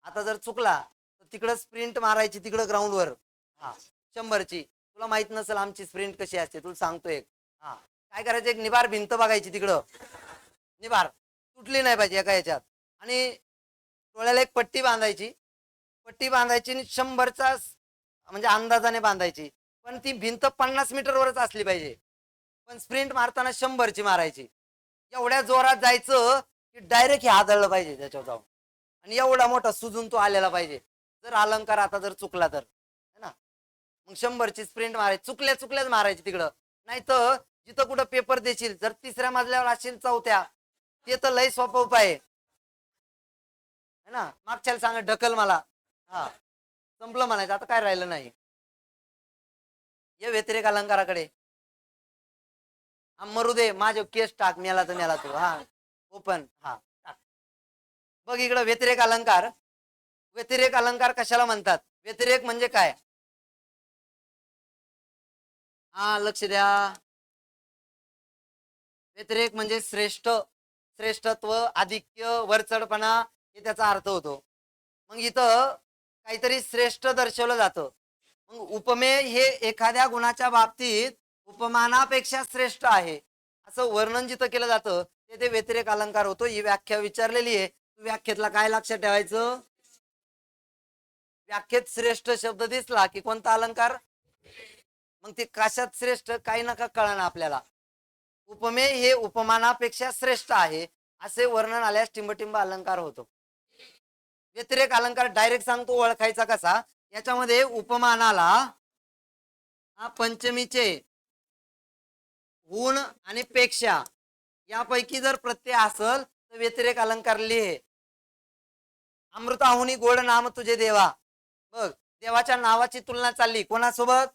आता जर चुकला तर तिकडं स्प्रिंट मारायची, तिकडं ग्राउंडवर, हा, 100ची. तुला माहित नसेल आमची स्प्रिंट कशी असते, तुला सांगतो एक. हा, काय करायचं? एक निबार भिंत बघायची, तिकडं निबार तुटली नाही पाहिजे एका याच्यात, आणि डोळ्याला एक पट्टी बांधायची आणि 100चा म्हणजे अंदाजाने बांधायची. पण ती भिंत 50 मीटरवरच असली पाहिजे. पण स्प्रिंट मारताना 100ची मारायची. एवढ्या जोरात जायचं की डायरेक्ट हे आदळलं पाहिजे त्याच्यावर जाऊन, आणि एवढा मोठा सुजून तो आलेला पाहिजे. जर अलंकार आता जर चुकला तर, है ना, मग 100ची स्प्रिंट मारायची, चुकल्याच मारायची तिकडं. नाही तर जिथं कुठं पेपर देशील, जर 3ऱ्या मजल्यावर असेल 4थ्या, ते तर लय सोपा उपाय आहे ना. मागच्याला सांगा ढकल मला, हा संपलं म्हणायचं, आता काय राहिलं नाही. या व्यतिरेक अलंकाराकडे, मरू दे माझे केस टाक, मेला तर मेला तू, हा ओपन, हा टाक. बघ इकडं व्यतिरेक अलंकार. व्यतिरेक अलंकार कशाला म्हणतात? व्यतिरेक म्हणजे काय? हा लक्ष द्या. व्यतिरेक म्हणजे श्रेष्ठत्व, आधिक्य, वरचढपणा, हे त्याचा अर्थ होतो. मग इथं काहीतरी श्रेष्ठ दर्शवलं जातं. मग उपमेय हे एखाद्या गुणाच्या बाबतीत उपमानापेक्षा श्रेष्ठ आहे असं वर्णन जिथं केलं जातं ते व्यतिरेक अलंकार होतो. ही व्याख्या विचारलेली आहे. व्याख्येतला काय लक्षात ठेवायचं? व्याख्येत श्रेष्ठ शब्द दिसला की कोणता अलंकार, मग ते कशात श्रेष्ठ काही नका कळणार आपल्याला. उपमेय हे उपमानापेक्षा श्रेष्ठ आहे असे वर्णन आल्यास टिंबटिंब अलंकार होतो. व्यतिरेक अलंकार डायरेक्ट सांगतो ओळखायचा कसा. याच्यामध्ये उपमानाला पंचमीचे गुण आणि पेक्षा यापैकी जर प्रत्यय असल तर व्यतिरेक अलंकार लिहे. अमृताहुनी गोड नाम तुझे देवा. बघ देवाच्या नावाची तुलना चालली कोणासोबत?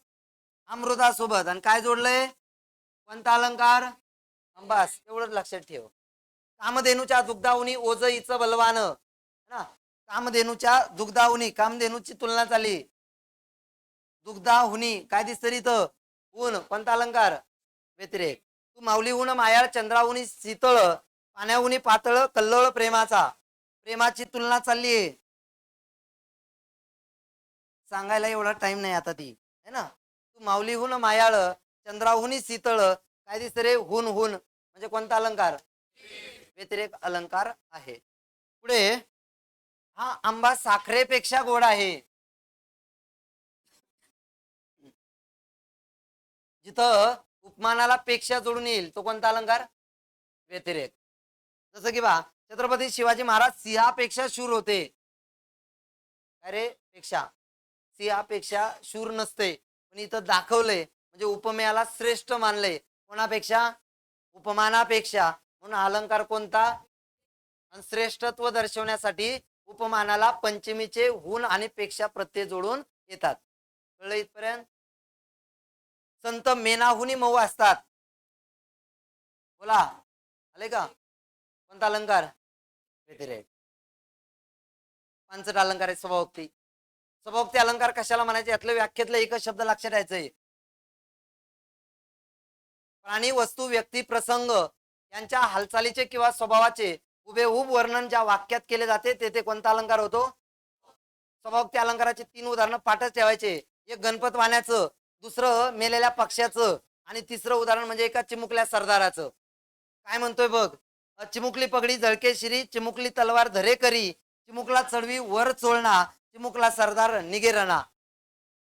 अमृतासोबत. आणि काय जोडलंय? कोणता अलंकार? बस एवढंच लक्षात ठेव. कामधेनूच्या दुग्धाहुनी ओजईचं बलवान ना. कामधेनूच्या दुग्धाहुनी, कामधेनूची तुलना चालली. दुग्धाहुनी काय दिसतं इथं? ऊन. कोणता अलंकार? व्यतिरेक. तू माऊलीहून मायाळ, चंद्राहुनी शीतळ, पाण्याहुनी पातळ, कल्लोळ प्रेमाचा. प्रेमाची तुलना चालली आहे. सांगायला एवढा टाइम नाही आता ती, है ना. तू माऊलीहून मायाळ, चंद्राहुनी शीतळ, काय दिसतं रे? हुन हुन म्हणजे कोणता अलंकार? व्यतिरेक अलंकार आहे. पुढे, हा आंबा साखरेपेक्षा गोड आहे. जिथं उपमानाला पेक्षा जोडून येईल तो कोणता अलंकार? व्यतिरेक. जसं की बा छत्रपती शिवाजी महाराज सिंहापेक्षा शूर होते. अरे पेक्षा, सिंहापेक्षा शूर नसते, पण इथं दाखवलंय म्हणजे उपमेयाला श्रेष्ठ मानलंय. कोणापेक्षा? उपमानापेक्षा. म्हणून अलंकार कोणता? आणि श्रेष्ठत्व दर्शवण्यासाठी उपमानाला पंचमीचे हुन आणि पेक्षा प्रत्यय जोडून येतात. कळलं इथपर्यंत? संत मेनाहुनी मऊ असतात. बोला आले का? कोणता अलंकार? व्यतिरेक. पांचट अलंकार आहे स्वभावोक्ती. स्वभावोक्ती अलंकार कशाला म्हणायचे? यातलं व्याख्येतलं एकच शब्द लक्षात द्यायचंय. प्राणी, वस्तू, व्यक्ती, प्रसंग यांच्या हालचालीचे किंवा स्वभावाचे हुबेहूब वर्णन ज्या वाक्यात केले जाते ते कोणता अलंकार होतो? स्वभावोक्ती अलंकाराचे 3 उदाहरणं पाठच ठेवायचे. एक गणपत वाण्याचं, दुसरं मेलेल्या पक्ष्याचं, आणि तिसरं उदाहरण म्हणजे एका चिमुकल्या सरदाराचं. काय म्हणतोय बघ. चिमुकली पगडी जळके शिरी, चिमुकली तलवार धरे करी, चिमुकला चढवी वर चोळणा, चिमुकला सरदार निगेरणा.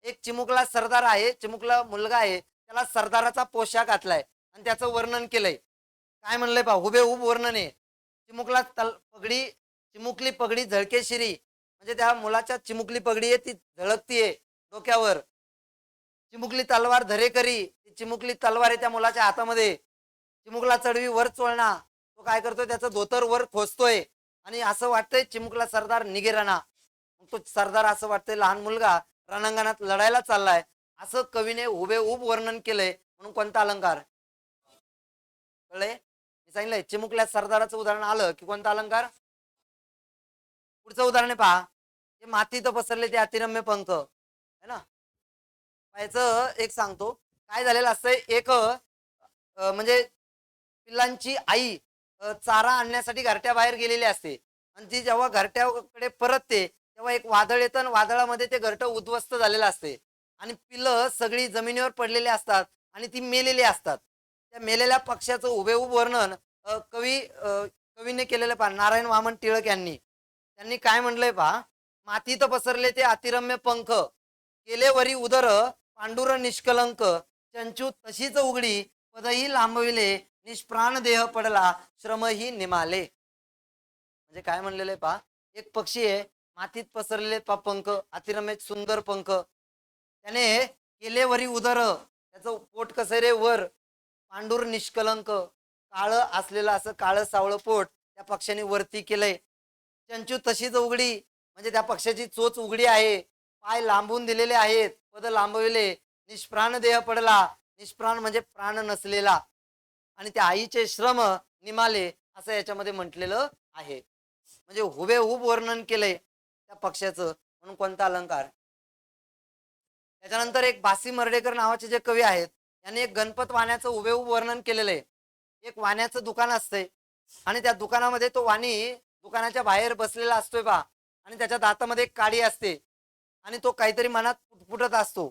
एक चिमुकला सरदार आहे, चिमुकला मुलगा आहे, त्याला सरदाराचा पोशाख घातलाय आणि त्याचं वर्णन केलंय. काय म्हणलंय पहा, हुबेहूब वर्णन आहे. चिमुकला पगडी, चिमुकली पगडी झळके शिरी म्हणजे त्या मुलाच्या चिमुकली पगडी आहे ती झळकतीये डोक्यावर. चिमुकली तलवार धरे करी, चिमुकली तलवार आहे त्या मुलाच्या हातामध्ये. चिमुकला चढवी वर चोळणा, तो काय करतोय? त्याचं धोतर वर खोचतोय आणि असं वाटतंय चिमुकला सरदार निगेरणा. तो सरदार असं वाटतंय लहान मुलगा रणांगणात लढायला चाललाय. असं कवीने हुबेहूब वर्णन केलंय. म्हणून कोणता अलंकार? कळले? मी सांगितलंय चिमुकल्या सरदाराचं उदाहरण आलं की कोणता अलंकार? पुढचं उदाहरण पहा. ते मातीत पसरले ते अतिरम्य पंख, है ना. याचं एक सांगतो. काय झालेलं असतंय, एक म्हणजे पिल्लांची आई चारा आणण्यासाठी घरट्याबाहेर गेलेली असते आणि ती जेव्हा घरट्याकडे परतते तेव्हा एक वादळ येतं आणि वादळामध्ये ते घरटं उद्ध्वस्त झालेलं असते आणि पिल्लं सगळी जमिनीवर पडलेली असतात आणि ती मेलेली असतात. त्या मेलेल्या पक्ष्याचं हुबेहूब वर्णन कवीने केलेलं पहा, नारायण वामन टिळक यांनी. त्यांनी काय म्हणलंय पहा, मातीत पसरले ते अतिरम्य पंख, केले वरी उदर पांडुर निष्कलंक, चंचू तशीच उघडी पदही लांबविले, निष्प्राण देह पडला श्रमही निमाले. म्हणजे काय म्हणलेलं आहे पहा, एक पक्षी आहे, मातीत पसरलेले पंख, अतिरमेश सुंदर पंख, त्याने केले वरी उदर, त्याचं पोट कसं रे वर, पांडुर निष्कलंक, काळं असलेलं असं काळं सावळं पोट त्या पक्षाने वरती केलंय. चंचू तशीच उघडी, म्हणजे त्या पक्षाची चोच उघडी आहे, पाय लांबून दिलेले आहेत, पद लांबविले, निष्प्राण देह पडला, निष्प्राण म्हणजे प्राण नसलेला, आणि त्या आईचे श्रम निमाले असं याच्यामध्ये म्हटलेलं आहे. म्हणजे हुबेहूब वर्णन केलंय त्या पक्षाचं, म्हणून कोणता अलंकार. त्याच्यानंतर एक बासी मर्डेकर नावाचे जे कवी आहेत यांनी एक गणपत वाण्याचं हुबेहूब वर्णन केलेलं आहे. एक वाण्याचं दुकान असतंय आणि त्या दुकानामध्ये तो वाणी दुकानाच्या बाहेर बसलेला असतोय बा, आणि त्याच्या दातामध्ये एक काडी असते आणि तो काहीतरी मनात पुटपुटत असतो.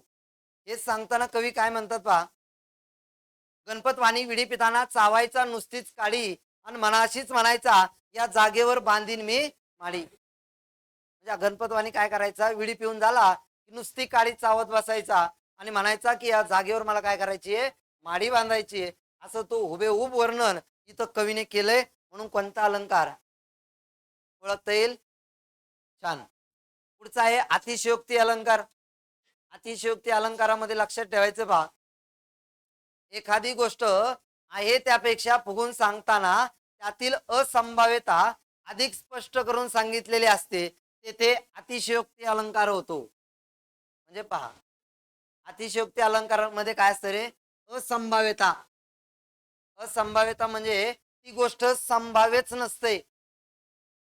हे सांगताना कवी काय म्हणतात पहा, गणपत वाणी विडी पिताना चावायचा नुसतीच काडी आणि मनाशीच म्हणायचा या जागेवर बांधीन मी माडी. म्हणजे गणपत वाणी काय करायचा, विडी पिऊन झाला की नुसती काडी चावत बसायचा आणि म्हणायचा की या जागेवर मला काय करायची आहे, माडी बांधायची आहे. असं तो हुबेहूब वर्णन इथं कवीने केलंय, म्हणून कोणता अलंकार ओळखता येईल. छान. पुढचा आहे अतिशयोक्ती अलंकार. अतिशयोक्ती अलंकारामध्ये लक्षात ठेवायचं पहा, एखादी गोष्ट आहे त्यापेक्षा फुगून सांगताना त्यातील असंभाव्यता अधिक स्पष्ट करून सांगितलेली असते, तेथे अतिशयोक्ती अलंकार होतो. म्हणजे पहा, अतिशयोक्ती अलंकारामध्ये काय असतं रे, असंभाव्यता. असंभाव्यता म्हणजे ती गोष्ट संभाव्यच नसते.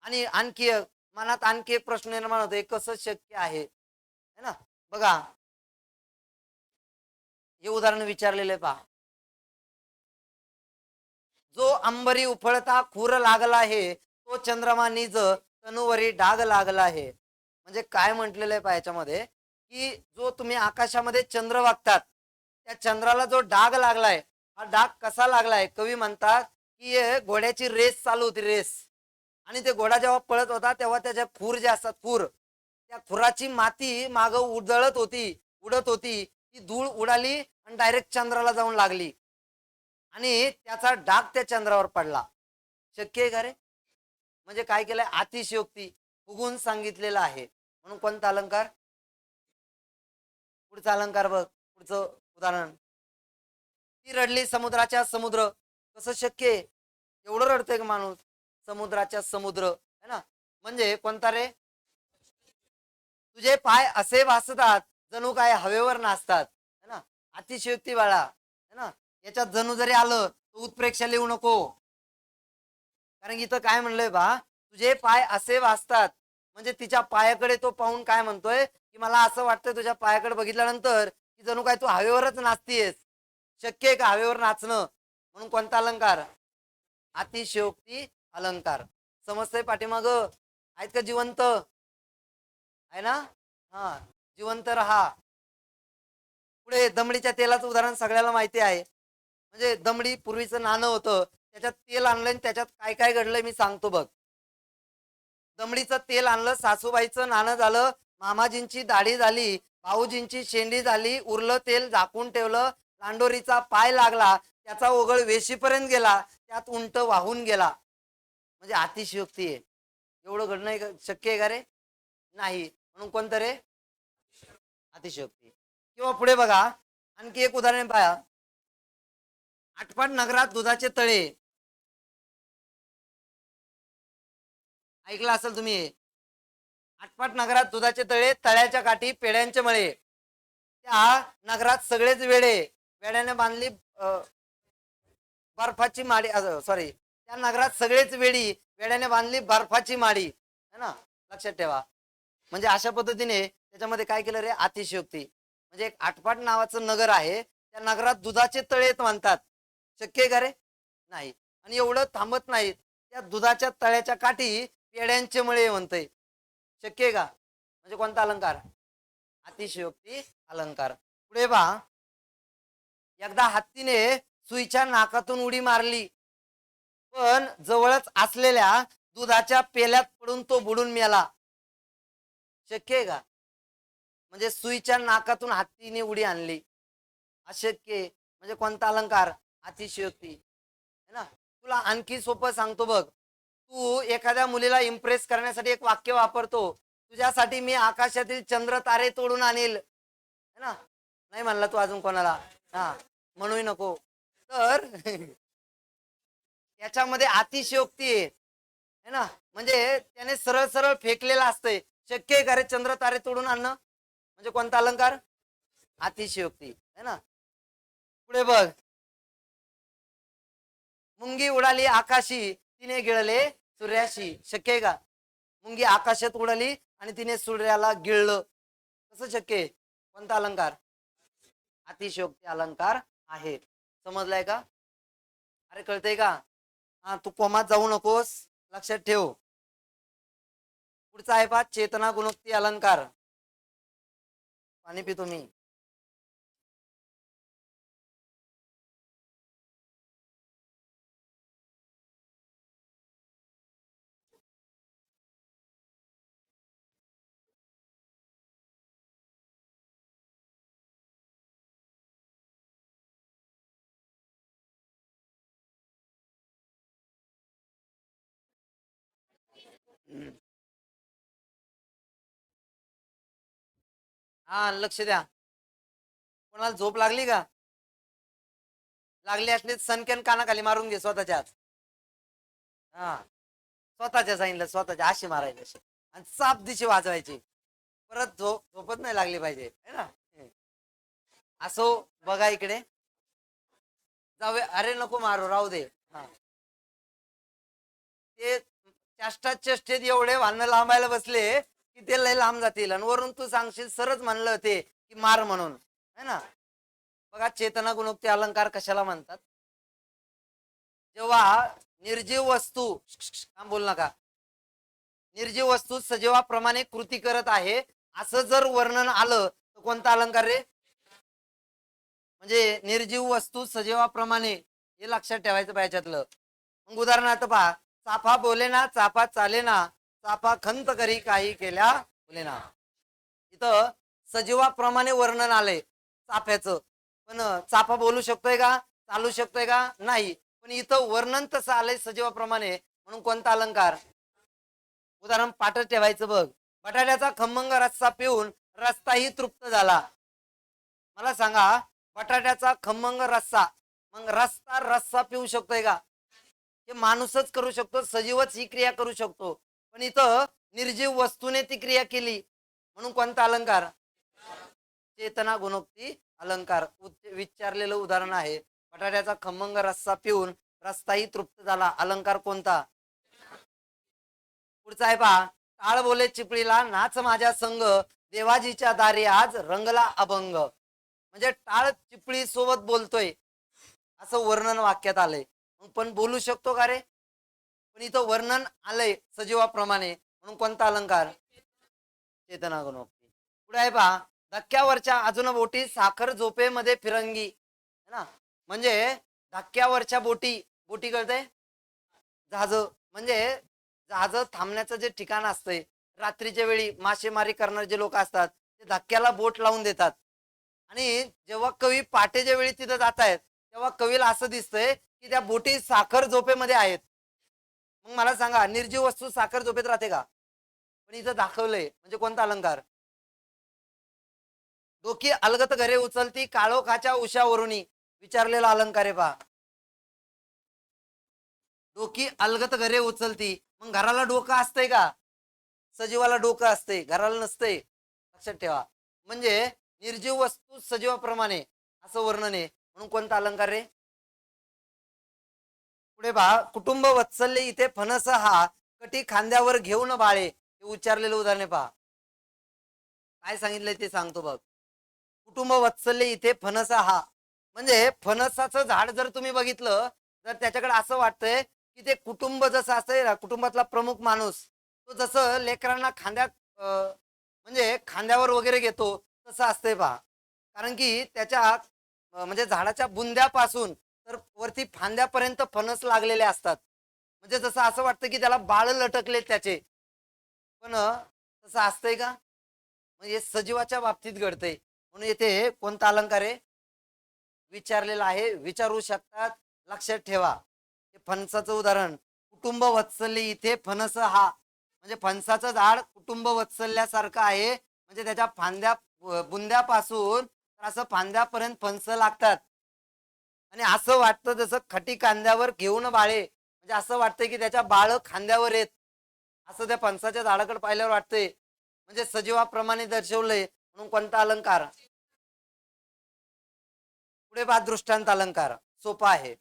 आणि आणखी मनात आणखी एक प्रश्न निर्माण होतो, कसं शक्य आहे ना. बघा हे उदाहरण विचारलेले पहा, जो अंबरी उफळता खूर लागला आहे, तो चंद्रमा निज तनुवरी डाग लागला आहे. म्हणजे काय म्हटलेलं आहे पहा याच्यामध्ये, की जो तुम्ही आकाशामध्ये चंद्र बघतात त्या चंद्राला जो डाग लागलाय, हा डाग कसा लागलाय, कवी म्हणतात की घोड्याची रेस चालू होती, रेस, आणि ते घोडा जेव्हा पळत होता तेव्हा त्याच्या खूर जे असतात, खूर, त्या खुराची माती माग उडत होती, ती धूळ उडाली आणि डायरेक्ट चंद्राला जाऊन लागली आणि त्याचा डाग त्या चंद्रावर पडला. शक्य आहे का रे? म्हणजे काय केलंय, अतिशयोक्ती, फुगून सांगितलेलं आहे, म्हणून कोणता अलंकार. पुढचा अलंकार बघ, पुढचं उदाहरण, ती रडली समुद्राच्या समुद्र. कसं शक्य आहे, एवढं रडतोय का माणूस, समुद्राच्या समुद्र है ना. म्हणजे कोणता रे, तुझे पाय असे भासतात जणू काय हवेवर नाचतात, है ना. अतिशयोक्ती बाळा, है ना. याच्यात जणू जरी आलं तर उत्प्रेक्षा लिहू नको, कारण इथं काय म्हणलंय बा, तुझे पाय असे वाचतात, म्हणजे तिच्या पायाकडे तो पाहून काय म्हणतोय की मला असं वाटतंय तुझ्या पायाकडे बघितल्यानंतर की जणू काय तू हवेवरच नाचतीयस. शक्य आहे का हवेवर नाचणं, म्हणून कोणता अलंकार, अतिशयोक्ती अलंकार. समजतंय पाठीमाग, आहेत का जिवंत, आहे ना. हा, जिवंत रहा. पुढे दमडीच्या तेलाचं उदाहरण सगळ्याला माहिती आहे. म्हणजे दमडी पूर्वीचं नाणं होतं, त्याच्यात तेल आणलं आणि त्याच्यात काय काय घडलंय मी सांगतो बघ. दमडीचं तेल आणलं, सासूबाईचं नाणं झालं, मामाजींची दाढी झाली, भाऊजींची शेंडी झाली, उरलं तेल झाकून ठेवलं, लांडोरीचा पाय लागला, त्याचा ओघळ वेशीपर्यंत गेला, त्यात उंट वाहून गेला. म्हणजे अतिशयोक्ती आहे. एवढं घडणं शक्य आहे का रे, नाही, म्हणून कोणतं रे, अतिशयोक्ती. किंवा पुढे बघा, आणखी एक उदाहरण पहा, आटपाट नगरात दुधाचे तळे. ऐकलं असेल तुम्ही, आटपाट नगरात दुधाचे तळे, तळ्याच्या काठी पेड्यांचे मळे. त्या नगरात सगळेच वेडे, वेड्याने बांधली बर्फाची माडी, सॉरी, त्या नगरात सगळेच वेडी, वेड्याने बांधली बर्फाची माडी, है ना. लक्षात ठेवा. म्हणजे अशा पद्धतीने त्याच्यामध्ये काय केलं रे, अतिशयोक्ती. म्हणजे एक आटपाट नावाचं नगर आहे, त्या नगरात दुधाचे तळे म्हणतात. शक्य आहे का रे, नाही. आणि एवढं थांबत नाहीत, त्या दुधाच्या तळ्याच्या काठी पेड्यांचे मळे म्हणतंय. शक्य आहे का, म्हणजे कोणता अलंकार, अतिशयोक्ती अलंकार. पुढे पहा, एकदा हत्तीने सुईच्या नाकातून उडी मारली, पण जवळच असलेल्या दुधाच्या पेल्यात पडून तो बुडून मेला. शक्य आहे का, म्हणजे सुईच्या नाकातून हत्तीने उडी आणली, अशक्य. म्हणजे कोणता अलंकार, अतिशयोक्ती, है ना. तुला आणखी सोपं सांगतो बघ, तू एखाद्या मुलीला इम्प्रेस करण्यासाठी एक वाक्य वापरतो, तुझ्यासाठी मी आकाशातील चंद्र तारे तोडून आणील, है ना. नाही म्हणला तू अजून कोणाला, हा म्हणूही नको. तर याच्यामध्ये अतिशयोक्ती आहे, है ना. म्हणजे त्याने सरळ सरळ फेकलेलं असतंय. शक्य आहे का रे चंद्र तारे तोडून आणणं? म्हणजे कोणता अलंकार? अतिशयोक्ती, है ना. पुढे बघ, मुंगी उडाली आकाशी तिने गिळले सूर्याशी. शक्य आहे का? मुंगी आकाशात उडाली आणि तिने सूर्याला गिळलं, कसं शक्य आहे? कोणता अलंकार? अतिशयोक्ती अलंकार आहे. समजलाय का? अरे कळतंय का? हा, तू कोमात जाऊ नकोस, लक्षात ठेव. पुढचा आहे पा चेतना गुणोक्ती अलंकार. पाणी पितो मी. हा, लक्ष द्या. कोणाला झोप लागली का? लागली असली सनकेन कानाखाली मारून घे स्वतःच्याच. हा, स्वतःच्या सांगितलं, स्वतःच्या अशी मारायची अशी आणि साप दिशी वाजवायची. परत झोपत नाही लागली पाहिजे, है ना. असो, बघा इकडे. जाऊ, अरे नको मारू, राहू दे. हा, ते चेष्टेत एवढे भांडणं लांबायला बसले की ते लय लांब जातील, आणि वरून तू सांगशील सरच म्हणलं ते की मार म्हणून, है ना. बघा, चेतना गुणोक्ती अलंकार कशाला म्हणतात? जेव्हा निर्जीव वस्तू, बोल नका, निर्जीव वस्तू सजीवाप्रमाणे कृती करत आहे असं जर वर्णन आलं तर कोणता अलंकार रे? म्हणजे निर्जीव वस्तू सजीवाप्रमाणे, हे लक्षात ठेवायचं पाहिजेतलं. मग उदाहरणार्थ पहा, चाफा बोले ना चाफा चाले ना, चाफा खंत करी काही केल्या बोले ना. इथं सजीवाप्रमाणे वर्णन आलंय चाफ्याचं, पण चाफा बोलू शकतोय का? चालू शकतोय का? नाही. पण इथं वर्णन तसं आलंय सजीवाप्रमाणे, म्हणून कोणता अलंकार? उदाहरण पाठच ठेवायचं बघ. बटाट्याचा खमंग रस्सा पिऊन रस्ताही तृप्त झाला. मला सांगा, बटाट्याचा खमंग रस्सा, मग रस्सा पिऊ शकतोय का? हे माणूसच करू शकतो, सजीवच ही क्रिया करू शकतो. पण इथं निर्जीव वस्तूने ती क्रिया केली, म्हणून कोणता अलंकार? चेतना गुणोक्ती अलंकार. विचारलेलं उदाहरण आहे, बटाट्याचा खमंग रस्सा पिऊन रस्ताही तृप्त झाला, अलंकार कोणता? पुढचा आहे पहा, टाळ बोले चिपळीला नाच माझ्या संग, देवाजीच्या दारी आज रंगला अभंग. म्हणजे टाळ चिपळी सोबत बोलतोय असं वर्णन वाक्यात आलंय. पण बोलू शकतो का रे? पण इथं वर्णन आलंय सजीवाप्रमाणे, म्हणून कोणता अलंकार? चेतना गुणोक्ती. पुढे आहे पहा, धक्क्यावरच्या अजून बोटी साखर झोपेमध्ये फिरंगी, है ना. म्हणजे धक्क्यावरच्या बोटी, बोटी कळते, जहाज. म्हणजे जहाज थांबण्याचं जे ठिकाण असतंय, रात्रीच्या वेळी मासेमारी करणारे जे लोक असतात ते धक्क्याला बोट लावून देतात. आणि जेव्हा कवी पाटेच्या वेळी तिथं जात आहेत तेव्हा कवीला असं दिसतंय की त्या बोटी साखर झोपेमध्ये आहेत. मग मला सांगा, निर्जीव वस्तू साखर झोपेत राहते का? पण इथं दाखवलंय, म्हणजे कोणता अलंकार? डोकी अलगत घरे उचलती काळोखाच्या उशावरुनी, विचारलेला अलंकार आहे पहा. डोकी अलगत घरे उचलती, मग घराला डोकं असतंय का? सजीवाला डोकं असते, घराला नसते, लक्षात ठेवा. म्हणजे निर्जीव वस्तू सजीवाप्रमाणे असं वर्णन आहे, म्हणून कोणता अलंकार रे? पुढे पहा, कुटुंब वत्सल्य इथे फणस हा, कटी खांद्यावर घेऊन बाळे, हे उच्चारलेलं उदाहरण पहा. काय सांगितलंय ते सांगतो बघ. कुटुंब वत्सल्य इथे फणस हा, म्हणजे फणसाचं झाड जर तुम्ही बघितलं तर त्याच्याकडे असं वाटतंय की ते कुटुंब जसं असतंय ना, कुटुंबातला प्रमुख माणूस, तो जसं लेकरांना खांद्यात म्हणजे खांद्यावर वगैरे घेतो तसं असतंय पहा. कारण की त्याच्या म्हणजे झाडाच्या बुंद्यापासून तर वरती फांद्यापर्यंत फणस लागलेले असतात. म्हणजे जसं असं वाटतं की त्याला बाळ लटकले त्याचे. पण तसं असतंय का? म्हणजे सजीवाच्या बाबतीत घडतंय, म्हणून येथे कोणता अलंकार आहे विचारलेला आहे, विचारू शकतात, लक्षात ठेवा. हे फणसाचं उदाहरण, कुटुंब वत्सल्य इथे फणस हा, म्हणजे फणसाचं झाड कुटुंब वत्सल्यासारखं आहे, म्हणजे त्याच्या फांद्या बुंद्यापासून तर असं फांद्यापर्यंत फणस लागतात. आणि असं वाटतं जसं खटी कांद्यावर घेऊन बाळे, म्हणजे असं वाटतंय की त्याच्या बाळ खांद्यावर येत, असं त्या फणसाच्या झाडाकडे पाहिल्यावर वाटतंय. म्हणजे सजीवाप्रमाणे दर्शवलंय म्हणून कोणता अलंकार? पुढे पहा दृष्टांत अलंकार, सोपा आहे.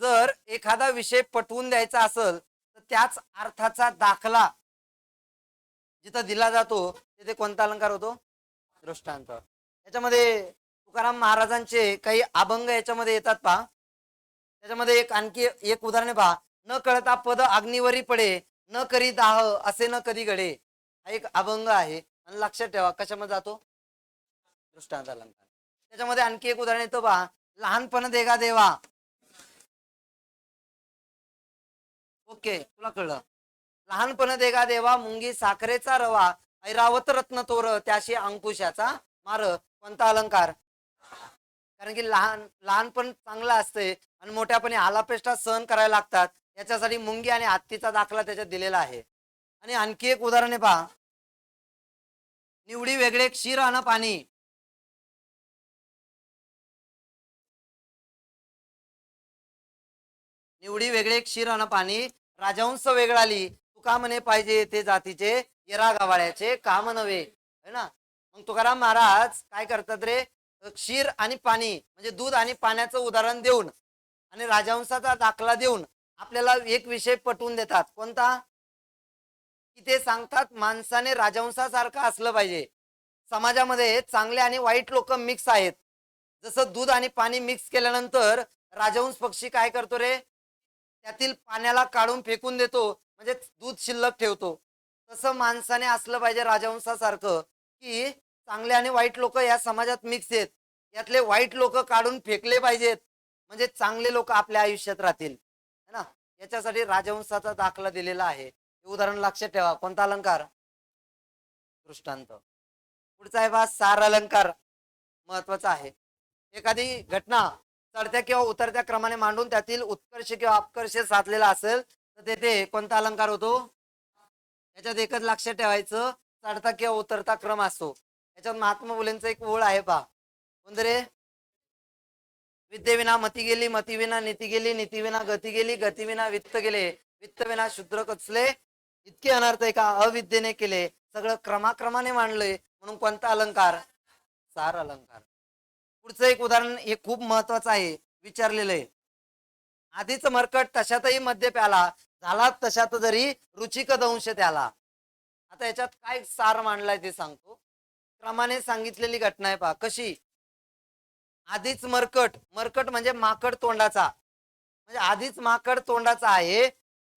जर एखादा विषय पटवून द्यायचा असेल तर त्याच अर्थाचा दाखला जिथं दिला जातो तिथे कोणता अलंकार होतो? दृष्टांत. याच्यामध्ये तुकाराम महाराजांचे काही अभंग याच्यामध्ये येतात पहा. त्याच्यामध्ये एक आणखी एक उदाहरण पहा. न कळता पद अग्निवरी पडे, न करी दाह असे न कधी घडे, हा एक अभंग आहे. आणि लक्षात ठेवा कशामध्ये जातो? दृष्टांत अलंकार. त्याच्यामध्ये आणखी एक उदाहरण येतं पहा. लहानपण देगा देवा. ओके, तुला कळलं. लहानपण देगा देवा, मुंगी साखरेचा रवा, ऐरावत रत्न तोर त्याशी अंकुशाचा मार, कोणता अलंकार? कारण की लहानपण चांगलं असते आणि मोठ्यापणी आलापेष्टा सहन करायला लागतात, याच्यासाठी मुंगी आणि हत्तीचा दाखला त्याच्यात दिलेला आहे. आणि आणखी एक उदाहरण पहा. निवडी वेगळे क्षीर अन पाणी. निवडी वेगळे क्षीर अन पाणी, राजहंस वेगळाली, तुका म्हणे पाहिजे ते जातीचे, येरा गवाळ्याचे काम नव्हे, है ना. मग तुकाराम महाराज काय करतात रे? क्षीर आणि पाणी म्हणजे दूध आणि पाण्याचं उदाहरण देऊन आणि राजहंसाचा दाखला देऊन आपल्याला एक विषय पटवून देतात. कोणता? की ते सांगतात माणसाने राजहंसासारखं असलं पाहिजे. समाजामध्ये चांगले आणि वाईट लोक मिक्स आहेत. जसं दूध आणि पाणी मिक्स केल्यानंतर राजहंस पक्षी काय करतो रे? त्यातील पाण्याला काढून फेकून देतो, म्हणजे दूध शिल्लक ठेवतो. तसं माणसाने असलं पाहिजे राजहंसासारखं, की चांगले आणि वाईट लोक या समाजात मिक्स आहेत, यातले वाईट लोक काढून फेकले पाहिजेत, म्हणजे चांगले लोक आपल्या आयुष्यात राहतील, है ना. याच्यासाठी राजहंसाचा दाखला दिलेला आहे. हे उदाहरण लक्षात ठेवा. कोणता अलंकार? दृष्टांत. पुढचा आहे बा सार अलंकार, महत्वाचा आहे. एखादी घटना चढत्या किंवा उतरत्या क्रमाने मांडून त्यातील उत्कर्ष किंवा अपकर्ष साधलेला असेल तर तेथे कोणता अलंकार होतो? याच्यात एकच लक्षात ठेवायचं, चढता किंवा उतरता क्रम असतो. याच्यात महात्मा फुलेंचं एक ओळ आहे पहा. कोणतं रे? विद्येविना मती गेली, मतीविना नीती गेली, नीतीविना गती गेली, गतीविना वित्त गेले, वित्तविना शूद्र कचले, इतके अनर्थ एका अविद्येने केले. सगळं क्रमाक्रमाने मांडलंय म्हणून कोणता अलंकार? सार अलंकार. पुढचं एक उदाहरण हे खूप महत्वाचं आहे, विचारलेलं आहे. आधीच मरकट तशातही मध्य प्याला, झाला तशात जरी रुचिक दंश त्याला. आता याच्यात काय सार मांडलाय ते सांगतो. क्रमाने सांगितलेली घटना आहे पहा. कशी? आधीच मरकट, मरकट म्हणजे माकड तोंडाचा, म्हणजे आधीच माकड तोंडाचा आहे,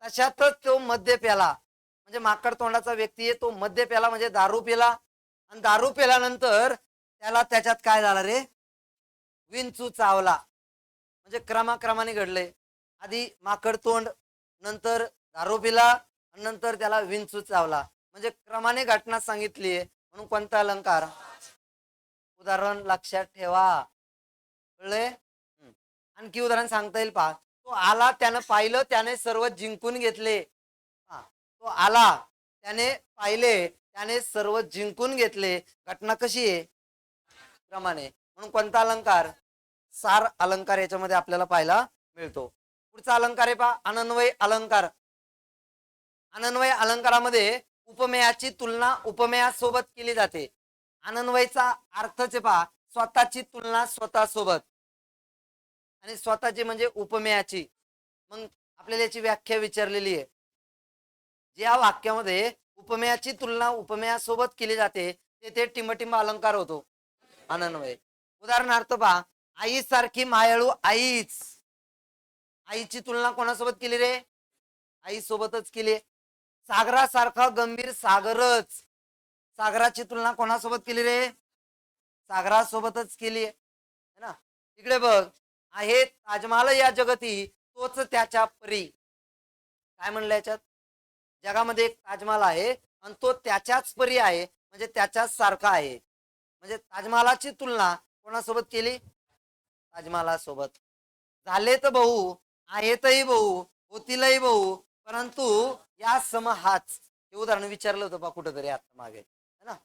तशातच तो मद्य प्याला, म्हणजे माकड तोंडाचा व्यक्ती आहे तो मद्य प्याला म्हणजे दारू पिला. आणि दारू पिल्यानंतर त्याला त्याच्यात काय झालं रे? विंचू चावला. म्हणजे क्रमाक्रमाने घडले. आधी माकड तोंड, नंतर दारू पिला, नंतर त्याला विंचू चावला, म्हणजे क्रमाने घटना सांगितली म्हणून कोणता अलंकार? उदाहरण लक्षात ठेवा. कळले? आणखी उदाहरण सांगता येईल पहा. तो आला त्यानं पाहिलं त्याने सर्व जिंकून घेतले. तो आला त्याने पाहिले त्याने सर्व जिंकून घेतले. घटना कशी आहे? क्रमाने, म्हणून कोणता अलंकार? सार अलंकार याच्यामध्ये आपल्याला पाहायला मिळतो. पुढचा अलंकार आहे पहा अनन्वय अलंकार. अनन्वय अलंकारामध्ये उपमेयाची तुलना उपमेयासोबत केली जाते. अनन्वयचा अर्थच पहा स्वतःची तुलना स्वतःसोबत, आणि स्वतःची म्हणजे उपमेयाची. मग आपल्याला याची व्याख्या विचारलेली आहे. ज्या वाक्यामध्ये उपमेयाची तुलना उपमेयासोबत केली जाते तेथे टिंबटिंब अलंकार होतो, अनन्वय. उदाहरणार्थ पहा, आई सारखी मायाळू आईच. आईची तुलना कोणासोबत केली रे? आई सोबतच केली. सागरासारखा गंभीर सागरच, सागराची तुलना कोणासोबत केली रे? सागरासोबतच केली है ना. इकडे बघ, आहे ताजमहाल या जगती तोच त्याच्या परी. काय म्हणलं याच्यात? जगामध्ये एक ताजमहाल आहे आणि तो त्याच्याच परी आहे, म्हणजे त्याच्याच सारखा आहे. म्हणजे ताजमहालाची तुलना कोणासोबत केली? ताजमहालासोबत. झालेत भाऊ, आहेतही भाऊ, होतीलही भाऊ, परंतु या सम हाच, हे उदाहरण विचारलं होतं बा कुठंतरी आता मागे, है ना.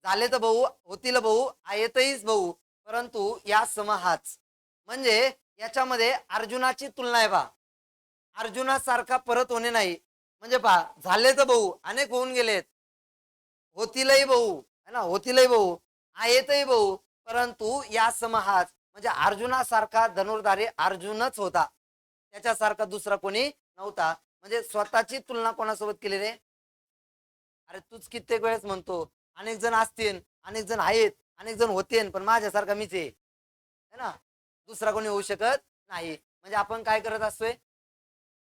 झाले तर भाऊ, होतील भाऊ, आहेतच भाऊ, परंतु या सम हाच. म्हणजे याच्यामध्ये अर्जुनाची तुलना आहे बा. अर्जुनासारखा परत होणे नाही. म्हणजे पहा, झाले तर भाऊ, अनेक होऊन गेलेत, होतीलही भाऊ, है ना, होतीलही भाऊ, आहेतही भाऊ, परंतु या सम हाच. म्हणजे अर्जुनासारखा धनुर्धारी अर्जुनच होता, त्याच्यासारखा दुसरा कोणी नव्हता. म्हणजे स्वतःची तुलना कोणासोबत केली रे? अरे तूच कित्येक वेळेस म्हणतो, अनेक जण असतील, अनेक जण आहेत, अनेक जण होते, पण माझ्यासारखा मीच आहे, है ना, दुसरा कोणी होऊ शकत नाही. म्हणजे आपण काय करत असतोय?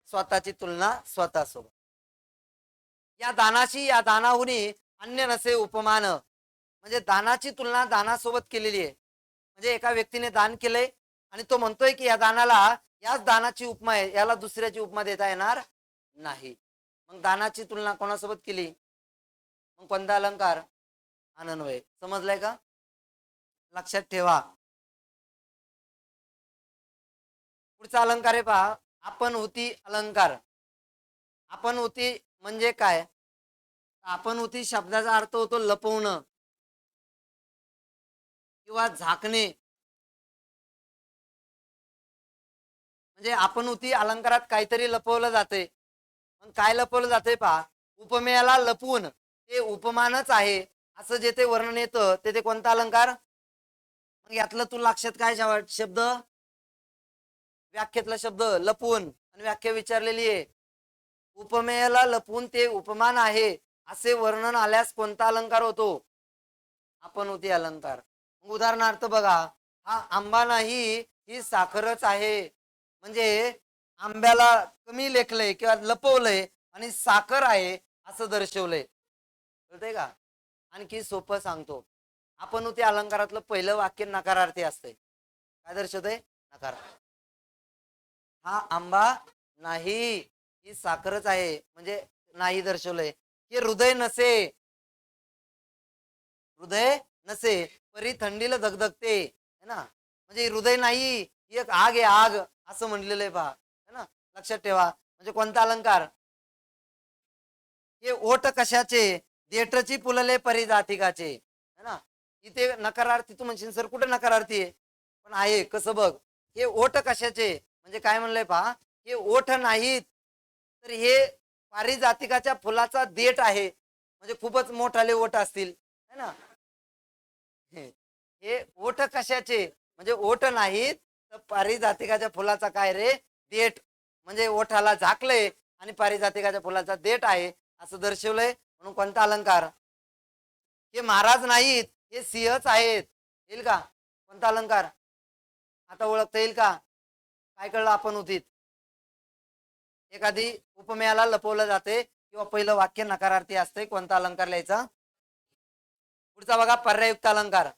स्वतःची तुलना स्वतःसोबत. या दानाशी या दानाहुनी अन्य नसे उपमान. म्हणजे दानाची तुलना दानासोबत केलेली आहे. म्हणजे एका व्यक्तीने दान केलंय आणि तो म्हणतोय की या दानाला, याच दानाची उपमा आहे, याला दुसऱ्याची उपमा देता येणार नाही. मग दानाची तुलना कोणासोबत केली? मग कोणता अलंकार? अनन्वय. समजलाय का? लक्षात ठेवा. पुढचा अलंकार आहे पहा, आपण होती अलंकार. आपण होती म्हणजे काय? आपण होती शब्दाचा अर्थ होतो लपवणं किंवा झाकणे. म्हणजे आपण होती अलंकारात काहीतरी लपवलं जाते. मग काय लपवलं जाते पहा, उपमेयाला लपवून ते उपमानच आहे असं जेथे वर्णन येतं तेथे कोणता अलंकार? मग यातलं तू लक्षात काय शब्द? व्याख्येतला शब्द लपवून. आणि व्याख्या विचारलेली आहे, उपमेयाला लपवून ते उपमान आहे असे वर्णन आल्यास कोणता अलंकार होतो? आपण होती अलंकार. उदाहरणार्थ बघा, हा आंबा नाही ही साखरच आहे. म्हणजे आंब्याला कमी लेखलंय किंवा लपवलंय आणि साखर आहे असं दर्शवलंय. कळतंय का? आणखी सोपं सांगतो, आपण ते अलंकारातलं पहिलं वाक्य नकारार्थी असतंय. काय दर्शवतंय? नकार. हा आंबा नाही ही साखरच आहे, म्हणजे नाही दर्शवलंय. की हृदय नसे, हृदय नसे परी थंडीला धगधगते, है ना. म्हणजे हृदय नाही, एक आग आहे, आग असं म्हणलेलं आहे पहा, है ना. लक्षात ठेवा. म्हणजे कोणता अलंकार? हे ओठ कशाचे, देठची पुलले परी जातिकाचे, है ना. इथे नकारार्थी. तू म्हणशील सर कुठे नकारार्थी आहे? पण आहे, कसं बघ. हे ओठ कशाचे, म्हणजे काय म्हणलंय पहा, हे ओठ नाहीत तर हे पारिजातिकाच्या फुलाचा देठ आहे. म्हणजे खूपच मोठाले ओठ असतील, है ना. हे ओठ कशाचे, म्हणजे ओठ नाहीत तर पारिजातिकाच्या फुलाचा काय रे? देठ. म्हणजे ओठाला झाकलंय आणि पारिजातिकाच्या फुलाचा देठ आहे असं दर्शवलंय. म्हणून कोणता अलंकार? हे महाराज नाहीत, हे सिंहच आहेत. येईल का? कोणता अलंकार? आता ओळखता येईल का? काय कळलं आपण उतीत? एखादी उपमेयाला लपवलं जाते किंवा पहिलं वाक्य नकारार्थी असते, कोणता अलंकार लिहायचा? पुढचा बघा, पर्यायुक्त अलंकार.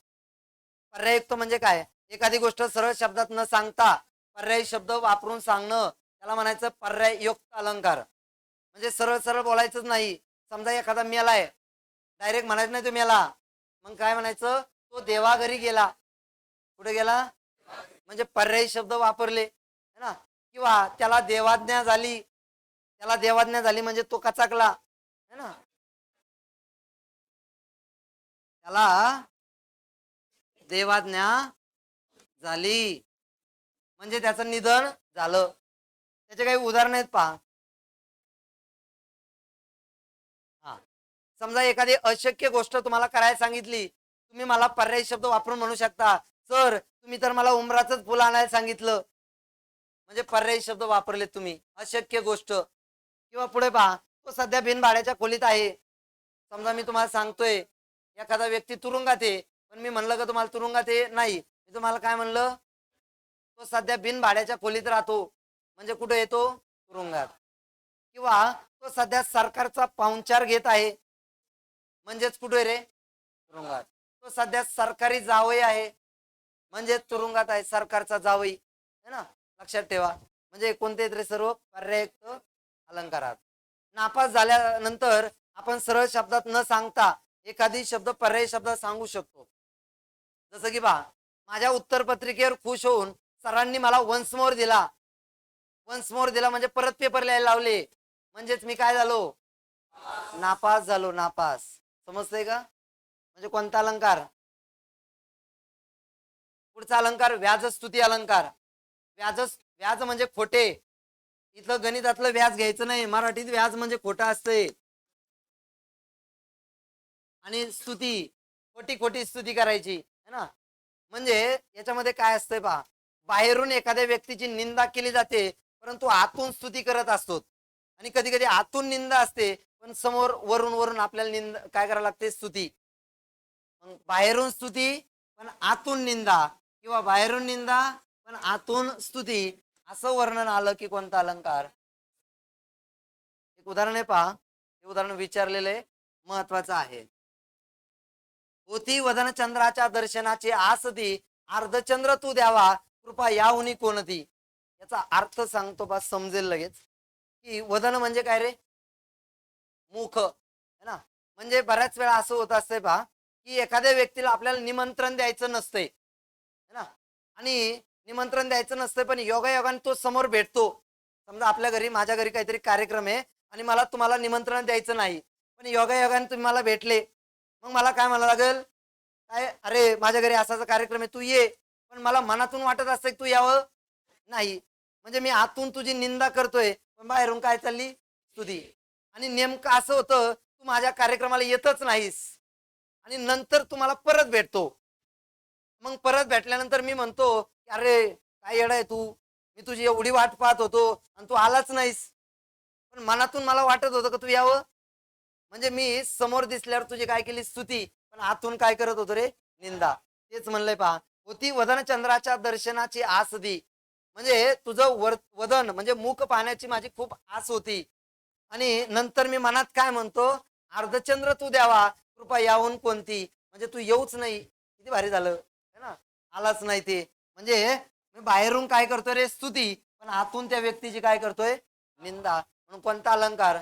पर्यायुक्त म्हणजे काय? एखादी गोष्ट सरळ शब्दात न सांगता पर्यायी शब्द वापरून सांगणं, त्याला म्हणायचं पर्यायुक्त अलंकार. म्हणजे सरळ सरळ बोलायचंच नाही. समजा एखादा मेला आहे, डायरेक्ट म्हणायचं नाही तो मेला. मग काय म्हणायचं? तो देवाघरी गेला. कुठे गेला? म्हणजे पर्यायी शब्द वापरले, है ना. किंवा त्याला देवाज्ञा झाली, त्याला देवाज्ञा झाली म्हणजे तो कचाकला, है ना. त्याला देवाज्ञा झाली म्हणजे त्याचं निधन झालं. त्याचे काही उदाहरण आहेत पहा. हा, समजा एखादी अशक्य गोष्ट तुम्हाला करायला सांगितली, तुम्ही मला पर्यायी शब्द वापरून म्हणू शकता, सर तुम्ही तर मला उमराचंच फुल आणायला सांगितलं. म्हणजे पर्यायी शब्द वापरले तुम्ही. अशक्य गोष्ट. किंवा पुढे पहा, तो सध्या बिनभाड्याच्या खोलीत आहे. समजा मी तुम्हाला सांगतोय एखादा व्यक्ती तुरुंगात आहे, पण मी म्हणलं का तुम्हाला तुरुंगात आहे नाही, मी तुम्हाला काय म्हणलं? तो सध्या बिनभाड्याच्या खोलीत राहतो. म्हणजे कुठे येतो? तुरुंगात. किंवा तो सध्या सरकारचा पाहुणचार घेत आहे, म्हणजेच कुठे रे? तुरुंगात. तो सध्या सरकारी जावई आहे, म्हणजे तुरुंगात आहे, सरकारचा जावई, है ना. लक्षात ठेवा. म्हणजे कोणते तरी सर्व पर्यायुक्त अलंकारात. नापास झाल्यानंतर आपण सरळ शब्दात न सांगता एखादी शब्द पर्यायी शब्दात सांगू शकतो. जसं की पहा, माझ्या उत्तरपत्रिकेवर खुश होऊन सरांनी मला वन्स मोर दिला. वन्स मोर दिला म्हणजे परत पेपर लिहायला लावले. म्हणजेच मी काय झालो, नापास झालो, नापास. समजतंय का? म्हणजे कोणता अलंकार? पुढचा अलंकार व्याजस्तुती अलंकार. व्याज म्हणजे खोटे. इथलं गणितातलं व्याज घ्यायचं नाही, मराठीत व्याज म्हणजे खोटं असतंय. आणि स्तुती, खोटी खोटी स्तुती करायची है ना. म्हणजे याच्यामध्ये काय असतंय पहा, बाहेरून एखाद्या व्यक्तीची निंदा केली जाते, परंतु आतून स्तुती करत असतो. आणि कधी कधी आतून निंदा असते, पण समोर वरून वरून आपल्याला निंदा काय करावं लागते, स्तुती. मग बाहेरून स्तुती पण आतून निंदा, किंवा बाहेरून निंदा पण आतून स्तुती, असं वर्णन आलं की कोणता अलंकार? एक उदाहरण आहे पहा, हे उदाहरण विचारलेलं आहे, महत्वाचं आहे. होती वदन चंद्राच्या दर्शनाचे आसती, अर्धचंद्र तू द्यावा कृपा याहुनी कोणती. याचा अर्थ सांगतो बा, समजेल लगेच. की वदन म्हणजे काय रे, मुख है ना. म्हणजे बऱ्याच वेळा असं होत असतंय पहा, की एखाद्या व्यक्तीला आपल्याला निमंत्रण द्यायचं नसतंय है ना, आणि निमंत्रण द्यायचं नसतंय, पण योगायोगाने तो समोर भेटतो. समजा आपल्या घरी, माझ्या घरी काहीतरी कार्यक्रम आहे आणि मला तुम्हाला निमंत्रण द्यायचं नाही, पण योगायोगाने तुम्ही मला भेटले. मग मला काय म्हणावं लागेल, काय, अरे माझ्या घरी असाचा कार्यक्रम आहे, तू ये. पण मला मनातून वाटत असतं की तू यावं नाही. म्हणजे मी आतून तुझी निंदा करतोय, पण बाहेरून काय चालली, स्तुती. आणि नेमकं असं होतं, तू माझ्या कार्यक्रमाला येतच नाहीस आणि नंतर तू मला परत भेटतो. मग परत भेटल्यानंतर मी म्हणतो, अरे काय येडा आहे तू, मी तुझी एवढी वाट पाहत होतो आणि तू आलाच नाहीस. पण मनातून मला वाटत होतं का तू यावं. म्हणजे मी समोर दिसल्यावर तुझी काय केली, स्तुती, पण आतून काय करत होतो रे, निंदा. तेच म्हणलंय पहा, होती वदन चंद्राच्या दर्शनाची आसदी. म्हणजे तुझं वदन म्हणजे मुख पाहण्याची माझी खूप आस होती, आणि नंतर मी मनात काय म्हणतो, अर्धचंद्र तू द्यावा कृपा याहून कोणती. म्हणजे तू येऊच नाही. किती भारी झालं है ना, आलाच नाही ते. म्हणजे मी बाहेरून काय करतोय रे, स्तुती, पण आतून त्या व्यक्तीची काय करतोय, निंदा. म्हणून कोणता अलंकार?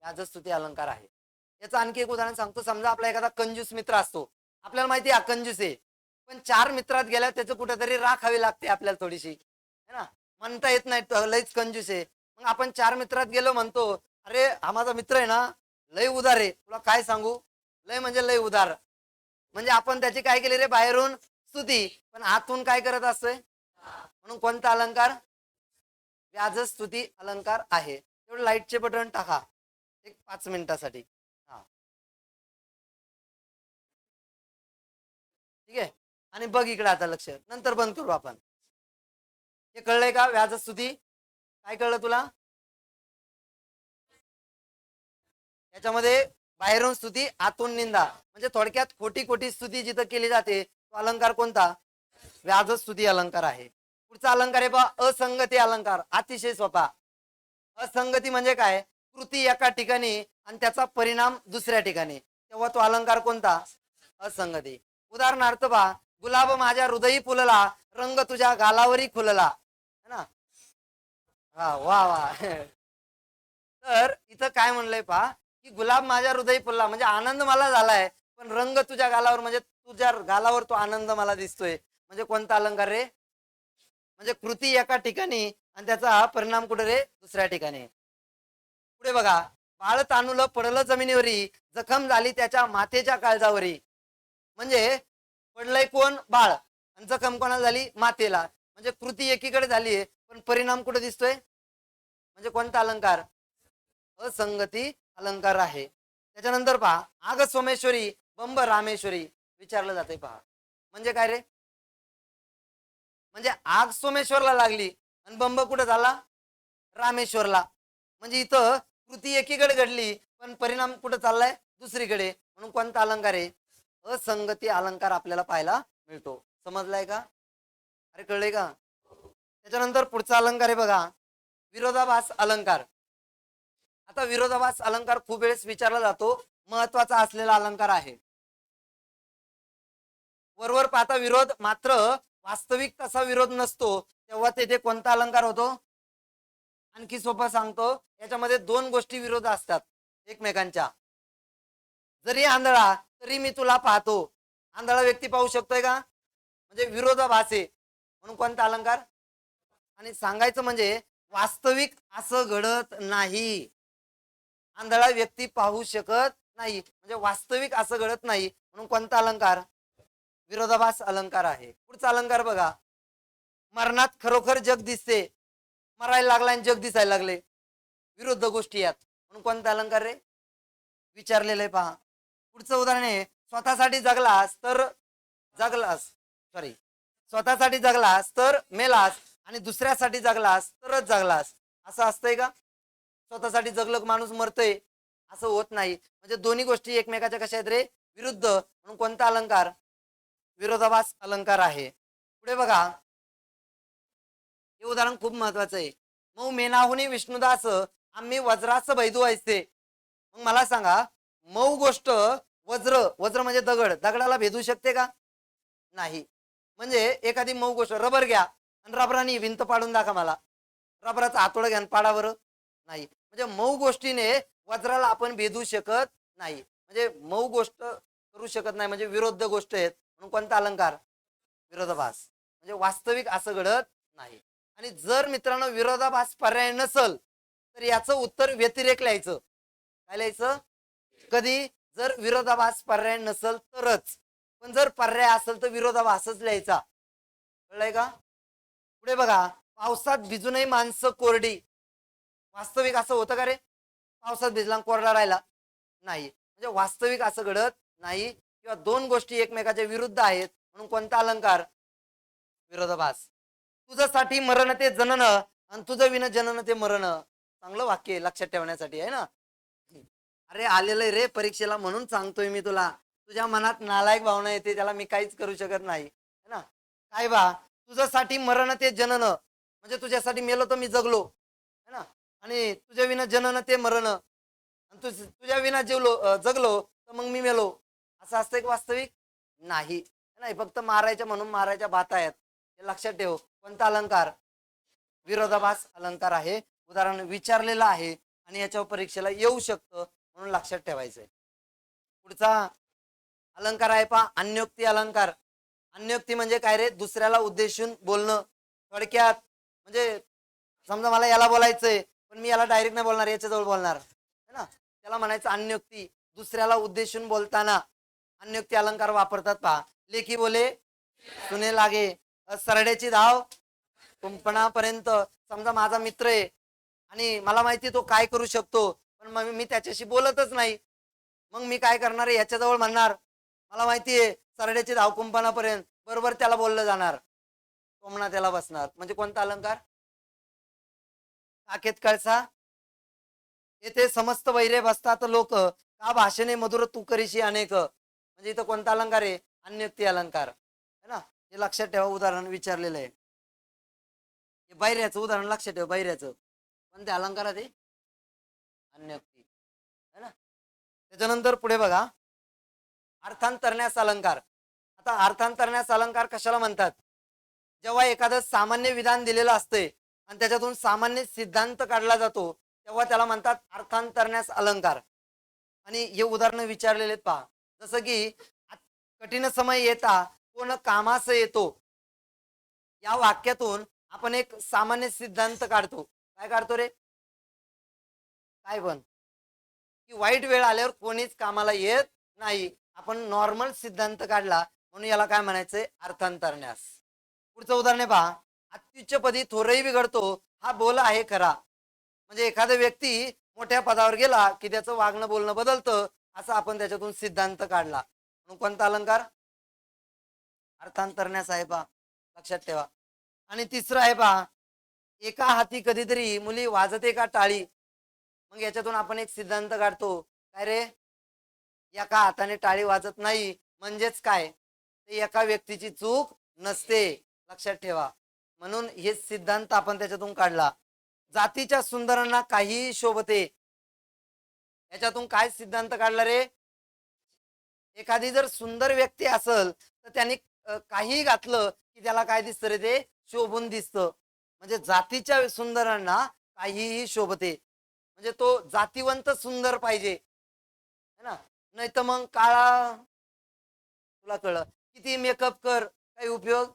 व्याजस्तुती अलंकार आहे. याचं आणखी एक उदाहरण सांगतो. समजा आपला एखादा कंजूस मित्र असतो, आपल्याला माहिती आहे हा कंजूस आहे, पण 4 मित्रात गेल्यावर त्याचं कुठेतरी राखावी लागते आपल्याला थोडीशी है ना. म्हणता येत नाही लयच कंजूस आहे. मग आपण 4 मित्रात गेलो, म्हणतो अरे हा माझा मित्र आहे ना, लय उदार आहे, तुला काय सांगू, लय म्हणजे लय उदार. म्हणजे आपण त्याची काय केली रे, बाहेरून स्तुती, पण आतून काय करत असतोय. म्हणून कोणता अलंकार? व्याजस्तुती अलंकार आहे. तेवढं लाईटचे बटन टाका एक 5 मिनिटासाठी. हा ठीक आहे. आणि बघ इकडे आता, लक्ष, नंतर बंद करू आपण. हे कळलंय का, व्याजस्तुती? काय कळलं तुला? याच्यामध्ये बाहेरून स्तुती, आतून निंदा. म्हणजे थोडक्यात खोटी खोटी स्तुती जिथं केली जाते, तो अलंकार कोणता? व्याजस्तुती अलंकार आहे. पुढचा अलंकार आहे बा, असंगती अलंकार. अतिशय सोपा. असंगती म्हणजे काय, कृती एका ठिकाणी आणि त्याचा परिणाम दुसऱ्या ठिकाणी, तेव्हा तो अलंकार कोणता? असंगती. उदाहरणार्थ बा, गुलाब माझ्या हृदयी फुलला, रंग तुझ्या गालावरी खुलला है ना. हा वा वा. तर इथं काय म्हणलंय पहा, की गुलाब माझ्या हृदयी फुलला म्हणजे आनंद मला झालाय, पण रंग तुझ्या गालावर म्हणजे तुझ्या गालावर तो आनंद मला दिसतोय. म्हणजे कोणता अलंकार रे? म्हणजे कृती एका ठिकाणी आणि त्याचा परिणाम कुठे रे, दुसऱ्या ठिकाणी. पुढे बघा, बाळ तानुलं पडलं जमिनीवरी, जखम झाली त्याच्या मातेच्या काळजावरी. म्हणजे पडलंय कोण, बाळ, आणि जखम कोणाला झाली, मातेला. म्हणजे कृती एकीकडे झालीये, पण परिणाम कुठे दिसतोय. म्हणजे कोणता अलंकार? असंगती अलंकार आहे. त्याच्यानंतर पहा, आग सोमेश्वरी बंब रामेश्वरी विचारलं जाते पहा. म्हणजे काय रे, म्हणजे आग सोमेश्वरला लागली आणि बंब कुठे झाला, रामेश्वरला. म्हणजे इथं कृती एकीकडे घडली, पण परिणाम कुठे चाललाय, दुसरीकडे. म्हणून कोणता अलंकार आहे? असंगती अलंकार आपल्याला पाहायला मिळतो. समजलाय का? अरे कळलंय का? त्याच्यानंतर पुढचा अलंकार आहे बघा, विरोधाभास अलंकार. आता विरोधाभास अलंकार खूप वेळेस विचारला जातो, महत्वाचा असलेला अलंकार आहे. वरवर पाहता विरोध, मात्र वास्तविक तसा विरोध नसतो, तेव्हा तेथे कोणता अलंकार होतो? आणखी सोपं सांगतो, याच्यामध्ये 2 गोष्टी विरोध असतात एकमेकांच्या. जरी आंधळा तरी मी तुला पाहतो. आंधळा व्यक्ती पाहू शकतोय का? म्हणजे विरोधाभास आहे. म्हणून कोणता अलंकार? आणि सांगायचं म्हणजे वास्तविक असं घडत नाही. आंधळा व्यक्ती पाहू शकत नाही, म्हणजे वास्तविक असं घडत नाही. म्हणून कोणता अलंकार? विरोधाभास अलंकार आहे. पुढचा अलंकार बघा. मरणात खरोखर जग दिसते, मरायला लागला आणि जग दिसायला लागले, विरुद्ध गोष्टी यात. म्हणून कोणता अलंकार रे? विचारलेलं आहे पहा. पुढचं उदाहरण आहे. स्वतःसाठी जगलास तर जगलास, सॉरी, स्वतःसाठी जगलास तर मेलास आणि दुसऱ्यासाठी जगलास तरच जगलास, असं असतंय का? स्वतःसाठी जगलं माणूस मरतय, असं होत नाही. म्हणजे दोन्ही गोष्टी एकमेकाच्या कशा आहेत रे? विरुद्ध. म्हणून कोणता अलंकार? विरोधाभास अलंकार आहे. पुढे बघा, हे उदाहरण खूप महत्वाचं आहे. मग मेनाहुनी विष्णुदास आम्ही वज्राचं बैदू व्हायचे. मग मला सांगा, मऊ गोष्ट वज्र, वज्र म्हणजे दगड, दगडाला भेदू शकते का? नाही. म्हणजे एखादी मऊ गोष्ट, रबर घ्या आणि रबराने भिंत पाडून दाखवा मला, रबराचा हातोडा घ्या पाडा बरं. नाही. म्हणजे मऊ गोष्टीने वज्राला आपण भेदू शकत नाही. म्हणजे मऊ गोष्ट करू शकत नाही, म्हणजे विरुद्ध गोष्ट आहेत. म्हणून कोणता अलंकार? विरोधाभास. म्हणजे वास्तविक असं घडत नाही. आणि जर मित्रांनो विरोधाभास पर्याय नसल तर याचं उत्तर व्यतिरेक लिहायचं. काय लिहायचं? कधी? जर विरोधाभास पर्याय नसल तरच. पण जर पर्याय असेल तर विरोधाभासच लिहायचा. कळलंय का? पुढे बघा. पावसात भिजूनही माणसं कोरडी, वास्तविक असं होतं का रे? पावसात भिजला कोरडा राहिला? नाही. म्हणजे वास्तविक असं घडत नाही. किंवा दोन गोष्टी एकमेकाच्या विरुद्ध आहेत. म्हणून कोणता अलंकार? विरोधाभास. तुझ्यासाठी मरण ते जनन आणि तुझं विन जनन ते मरण. चांगलं वाक्य आहे, लक्षात ठेवण्यासाठी आहे ना. अरे आलेलं रे परीक्षेला, म्हणून सांगतोय मी तुला. तुझ्या मनात नालायक भावना येते, त्याला मी काहीच करू शकत नाही, है ना. काय बा, तुझ्यासाठी मरण ते जनन, म्हणजे तुझ्यासाठी मेलो तर मी जगलो, है ना. आणि तुझ्या विना जनन ते मरण, आणि तुझ्या विना जगलो तर मग मी मेलो, असं असतं एक वास्तविक? नाही. नाही, फक्त मारायच्या म्हणून मारायच्या बाता आहेत, हे लक्षात ठेव. कोणता अलंकार? विरोधाभास अलंकार आहे. उदाहरण विचारलेलं आहे आणि याच्यावर परीक्षेला येऊ शकतं, म्हणून लक्षात ठेवायचंय. पुढचा अलंकार आहे पहा, अन्योक्ती अलंकार. अन्योक्ती म्हणजे काय रे? दुसऱ्याला उद्देशून बोलणं. थोडक्यात म्हणजे समजा मला याला बोलायचंय पण मी याला डायरेक्ट नाही बोलणार, याच्याजवळ बोलणार, है ना. त्याला म्हणायचं अन्योक्ती. दुसऱ्याला उद्देशून बोलताना अन्योक्ती अलंकार वापरतात पहा. लेखी बोले सुने लागे, सरड्याची धाव कुंपणापर्यंत. समजा माझा मित्र आहे आणि मला माहिती तो काय करू शकतो, पण मग मी त्याच्याशी बोलतच नाही. मग मी काय करणार आहे? याच्याजवळ म्हणणार, मला माहिती आहे सरड्याची धाव कुंपणापर्यंत, बरोबर त्याला बोललं जाणार, कोंबणा त्याला बसणार. म्हणजे कोणता अलंकार? साकेत कळसा येथे समस्त वैरे बसतात लोक, का भाषेने मधुर तू करीशी अनेक. म्हणजे इथं कोणता अलंकार आहे? अन्योक्ती अलंकार, है ना. हे लक्षात ठेवा, उदाहरण विचारलेलं आहे. बैऱ्याचं उदाहरण लक्षात ठेवा. बैऱ्याचं कोणत्या अलंकारात आहे? अन्योक्ती, है ना. त्याच्यानंतर पुढे बघा, अर्थांतरण्यास अलंकार. आता अर्थांतरण्यास अलंकार कशाला म्हणतात? जेव्हा एखादं सामान्य विधान दिलेलं असते आणि त्याच्यातून सामान्य सिद्धांत काढला जातो, तेव्हा त्याला म्हणतात अर्थांतरण्यास अलंकार. आणि हे उदाहरण विचारलेले आहेत पहा. जसं की कठीण समय येता कोण कामास येतो, या वाक्यातून आपण एक सामान्य सिद्धांत काढतो. काय काढतो रे? काय पण, की वाईट वेळ आल्यावर कोणीच कामाला येत नाही. आपण नॉर्मल सिद्धांत काढला, म्हणून याला काय म्हणायचंय? अर्थांतरण्यास. पुढचं उदाहरण आहे पहा. अत्युच्चपदी थोरही बिघडतो, हा बोल आहे खरा. म्हणजे एखादा व्यक्ती मोठ्या पदावर गेला की त्याचं वागणं बोलणं बदलतं, असं आपण त्याच्यातून सिद्धांत काढला. म्हणून कोणता अलंकार? अर्थांतरण्यास आहे पहा, लक्षात ठेवा. आणि तिसरं आहे पहा, एका हाती कधीतरी मुली वाजते का टाळी. मग याच्यातून आपण एक सिद्धांत काढतो. काय रे? एका हाताने टाळी वाजत नाही म्हणजेच काय? ते एका व्यक्तीची चूक नसते, लक्षात ठेवा. म्हणून हे सिद्धांत आपण त्याच्यातून काढला. जातीच्या सुंदरांना काही शोभते, याच्यातून काय सिद्धांत काढला रे? एखादी जर सुंदर व्यक्ती असेल तर त्यांनी काही घातलं की त्याला काय दिसतं रे? ते शोभून दिसतं. म्हणजे जातीच्या सुंदरांना काहीही शोभते, म्हणजे तो जातीवंत सुंदर पाहिजे, है ना. नाही तर मग काळा, तुला कळलं, किती मेकअप कर काही उपयोग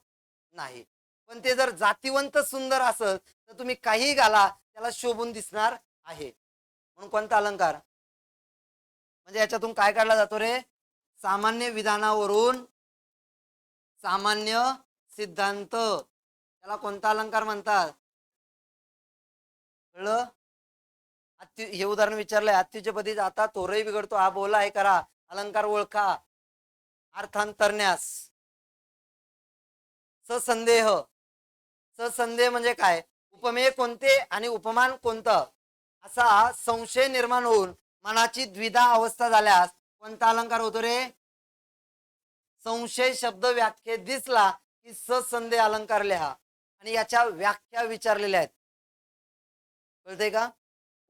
नाही. पण ते जर जातीवंत सुंदर असत तर तुम्ही काही घाला त्याला शोभून दिसणार आहे. म्हणून कोणता अलंकार? म्हणजे याच्यातून काय काढला जातो रे? सामान्य विधानावरून सामान्य सिद्धांत, त्याला कोणता अलंकार म्हणतात? कळलं? हे उदाहरण विचारलंय, अत्युच्च पदी जाता तोरही बिघडतो हा बोला आहे करा. अलंकार ओळखा अर्थांतरण्यास. ससंदेह, ससंदेह म्हणजे काय? उपमेय कोणते आणि उपमान कोणतं असा संशय निर्माण होऊन मनाची द्विधा अवस्था झाल्यास कोणता अलंकार होतो रे? संशय शब्द व्याख्येत दिसला की ससंदेह अलंकार लिहा आणि याच्या व्याख्या विचारलेल्या आहेत. कळते का?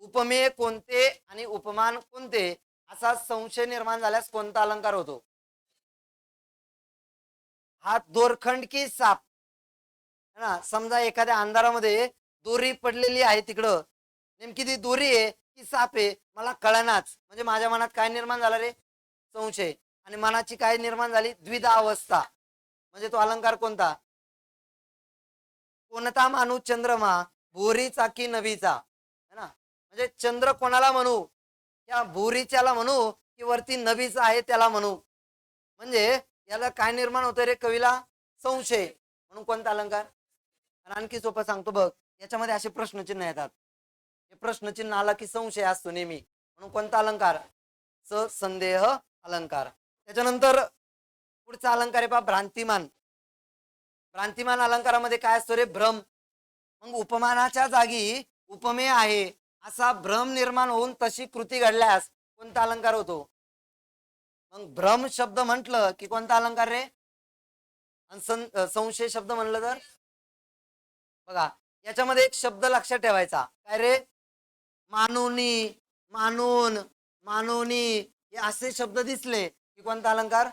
उपमेय कोणते आणि उपमान कोणते असा संशय निर्माण झाल्यास कोणता अलंकार होतो? हा दोरखंड की साप है ना. समजा एखाद्या अंधारामध्ये दोरी पडलेली आहे, तिकडं नेमकी ती दोरी आहे की साप आहे मला कळनाच, म्हणजे माझ्या मनात काय निर्माण झाला रे? संशय. आणि मनाची काय निर्माण झाली? द्विधा अवस्था. म्हणजे तो अलंकार कोणता? कोणता माणूस चंद्रमा भोरीचा की नभीचा, है ना. म्हणजे चंद्र कोणाला म्हणू? त्या भोरीच्याला म्हणू की वरती नभीचा आहे त्याला म्हणू? म्हणजे याला काय निर्माण होतं रे कवीला? संशय. म्हणून कोणता अलंकार? आणि आणखी सोपं सांगतो बघ, याच्यामध्ये असे प्रश्नचिन्ह येतात. हे प्रश्नचिन्ह आला की संशय असतो नेहमी. म्हणून कोणता अलंकार? ससंदेह अलंकार. त्याच्यानंतर पुढचा अलंकार आहे पहा, भ्रांतिमान. भ्रांतिमान अलंकारामध्ये काय असतो रे? भ्रम. मग उपमानाच्या जागी उपमेय आहे असा भ्रम निर्माण होऊन तशी कृती घडल्यास कोणता अलंकार होतो? मग भ्रम शब्द म्हटलं की कोणता अलंकार रे? आणि संशय शब्द म्हणलं तर बघा याच्यामध्ये एक शब्द लक्षात ठेवायचा, काय रे? मानोनी, मानून, मानोनी हे असे शब्द दिसले की कोणता अलंकार?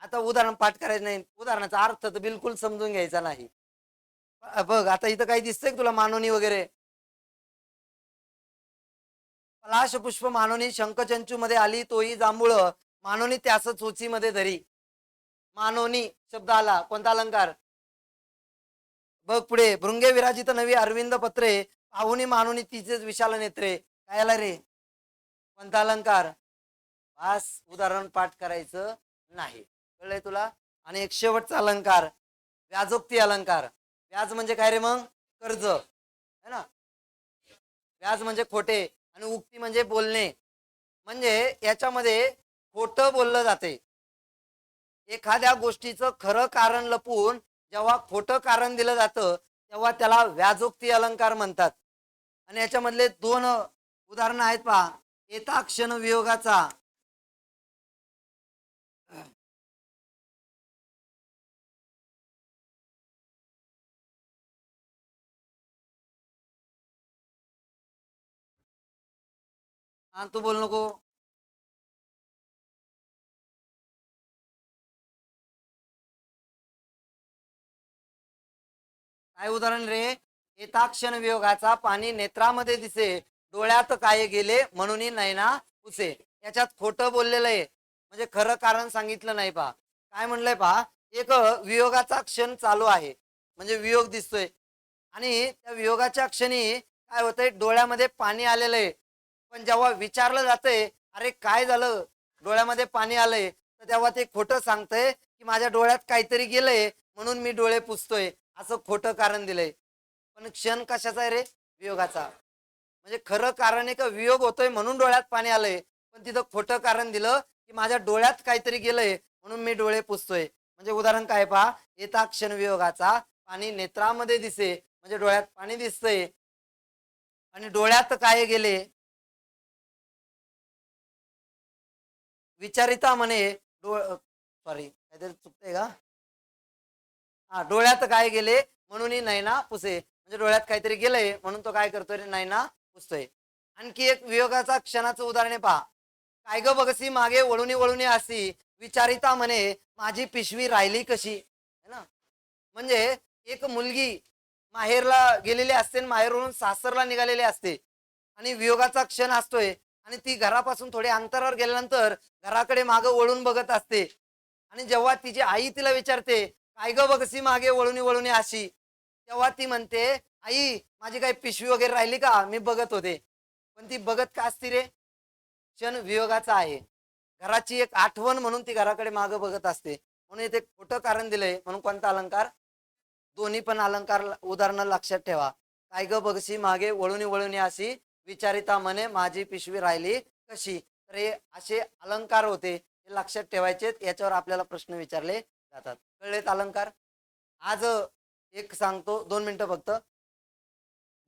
आता उदाहरण पाठ करायचं नाही, उदाहरणाचा अर्थ तर बिलकुल समजून घ्यायचा नाही. बघ आता इथं काही दिसतंय तुला मानोनी वगैरे? पलाश पुष्प मानोनी शंखचंचू मध्ये आली तोही जांभूळ मानोनी त्यास चोची मध्ये धरी. मानोनी शब्द आला, कोणता अलंकार? बघ पुढे, भृंगे विराजित नवी अरविंद पत्रे पाहुनी मानोनी तिचेच विशाल नेत्रे. काय आला रे? कोणता अलंकार? बस उदाहरण पाठ करायचं नाही. कळलंय तुला? आणि एक शेवटचा अलंकार व्याजोक्ती अलंकार. व्याज म्हणजे काय रे? मग कर्ज है ना. व्याज म्हणजे खोटे आणि उक्ती म्हणजे बोलणे. म्हणजे याच्यामध्ये खोटं बोललं जाते. एखाद्या गोष्टीचं खरं कारण लपवून जेव्हा खोटं कारण दिलं जातं तेव्हा त्याला व्याजोक्ती अलंकार म्हणतात. आणि याच्यामधले दोन उदाहरणं आहेत पहा. येता क्षण वियोगाचा, हा तू बोल नको. काय उदाहरण रे? येताक्षण वियोगाचा पाणी नेत्रामध्ये दिसे डोळ्यात काय गेले म्हणून नैना पुसे. याच्यात खोटं बोललेलं आहे, म्हणजे खरं कारण सांगितलं नाही. पहा काय म्हणलंय पहा, एक वियोगाचा क्षण चालू आहे, म्हणजे वियोग दिसतोय आणि त्या वियोगाच्या क्षणी काय होतंय? डोळ्यामध्ये पाणी आलेलं आहे. पण जेव्हा विचारलं जातंय अरे काय झालं डोळ्यामध्ये पाणी आलंय, तर तेव्हा ते खोटं सांगतंय की माझ्या डोळ्यात काहीतरी गेलंय म्हणून मी डोळे पुसतोय, असं खोटं कारण दिलंय. पण क्षण कशाचा आहे रे? वियोगाचा. म्हणजे खरं कारण आहे का वियोग होतोय म्हणून डोळ्यात पाणी आलंय, पण तिथं खोटं कारण दिलं की माझ्या डोळ्यात काहीतरी गेलंय म्हणून मी डोळे पुसतोय. म्हणजे उदाहरण काय पहा, येता क्षण वियोगाचा पाणी नेत्रामध्ये दिसे, म्हणजे डोळ्यात पाणी दिसतंय आणि डोळ्यात काय गेले विचारिता म्हणे सॉरी काहीतरी चुकतंय का? हा, डोळ्यात काय गेले म्हणून नैना पुसे, म्हणजे डोळ्यात काहीतरी गेलंय म्हणून तो काय करतोय? नैना पुसतोय. आणखी एक वियोगाचा क्षणाचं उदाहरण पहा. काय ग बघसी मागे वळूनी वळूनी असी विचारिता म्हणे माझी पिशवी राहिली कशी, है ना. म्हणजे एक मुलगी माहेरला गेलेली असते, माहेरवरून सासरला निघालेली असते आणि वियोगाचा क्षण असतोय आणि ती घरापासून थोडे अंतरावर गेल्यानंतर घराकडे मागं वळून बघत असते. आणि जेव्हा तिची आई तिला विचारते काय ग बघसी मागे वळूनी वळूनी अशी, तेव्हा ती म्हणते आई माझी काही पिशवी वगैरे राहिली का, मी बघत होते. पण ती बघत का असती रे, क्षण वियोगाचा आहे. घराची एक आठवण म्हणून ती घराकडे मागं बघत असते. म्हणून इथे खोटं कारण दिलंय. म्हणून कोणता अलंकार, दोन्ही पण अलंकार उदाहरणं लक्षात ठेवा. काय ग बघशी मागे वळूनी वळूनी अशी, विचारिता मने माझी पिशवी राहिली कशी. तर हे असे अलंकार होते, हे लक्षात ठेवायचे. याच्यावर आपल्याला प्रश्न विचारले जातात. कळलेत अलंकार. आज एक सांगतो, 2 मिनिटं फक्त.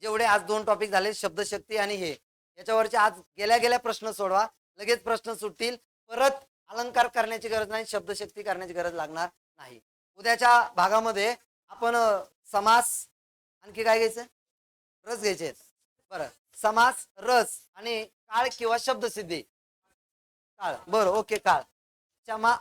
जेवढे आज 2 टॉपिक झाले, शब्दशक्ती आणि हे, याच्यावरचे आज गेल्या गेल्या प्रश्न सोडवा, लगेच प्रश्न सुटतील. परत अलंकार करण्याची गरज नाही, शब्दशक्ती करण्याची गरज लागणार नाही. उद्याच्या भागामध्ये आपण समास, आणखी काय घ्यायचं, रस घ्यायचे. बरं, समास, रस आणि काळ किंवा शब्दसिद्धी. काळ, बरं, ओके. काळ, क्षमा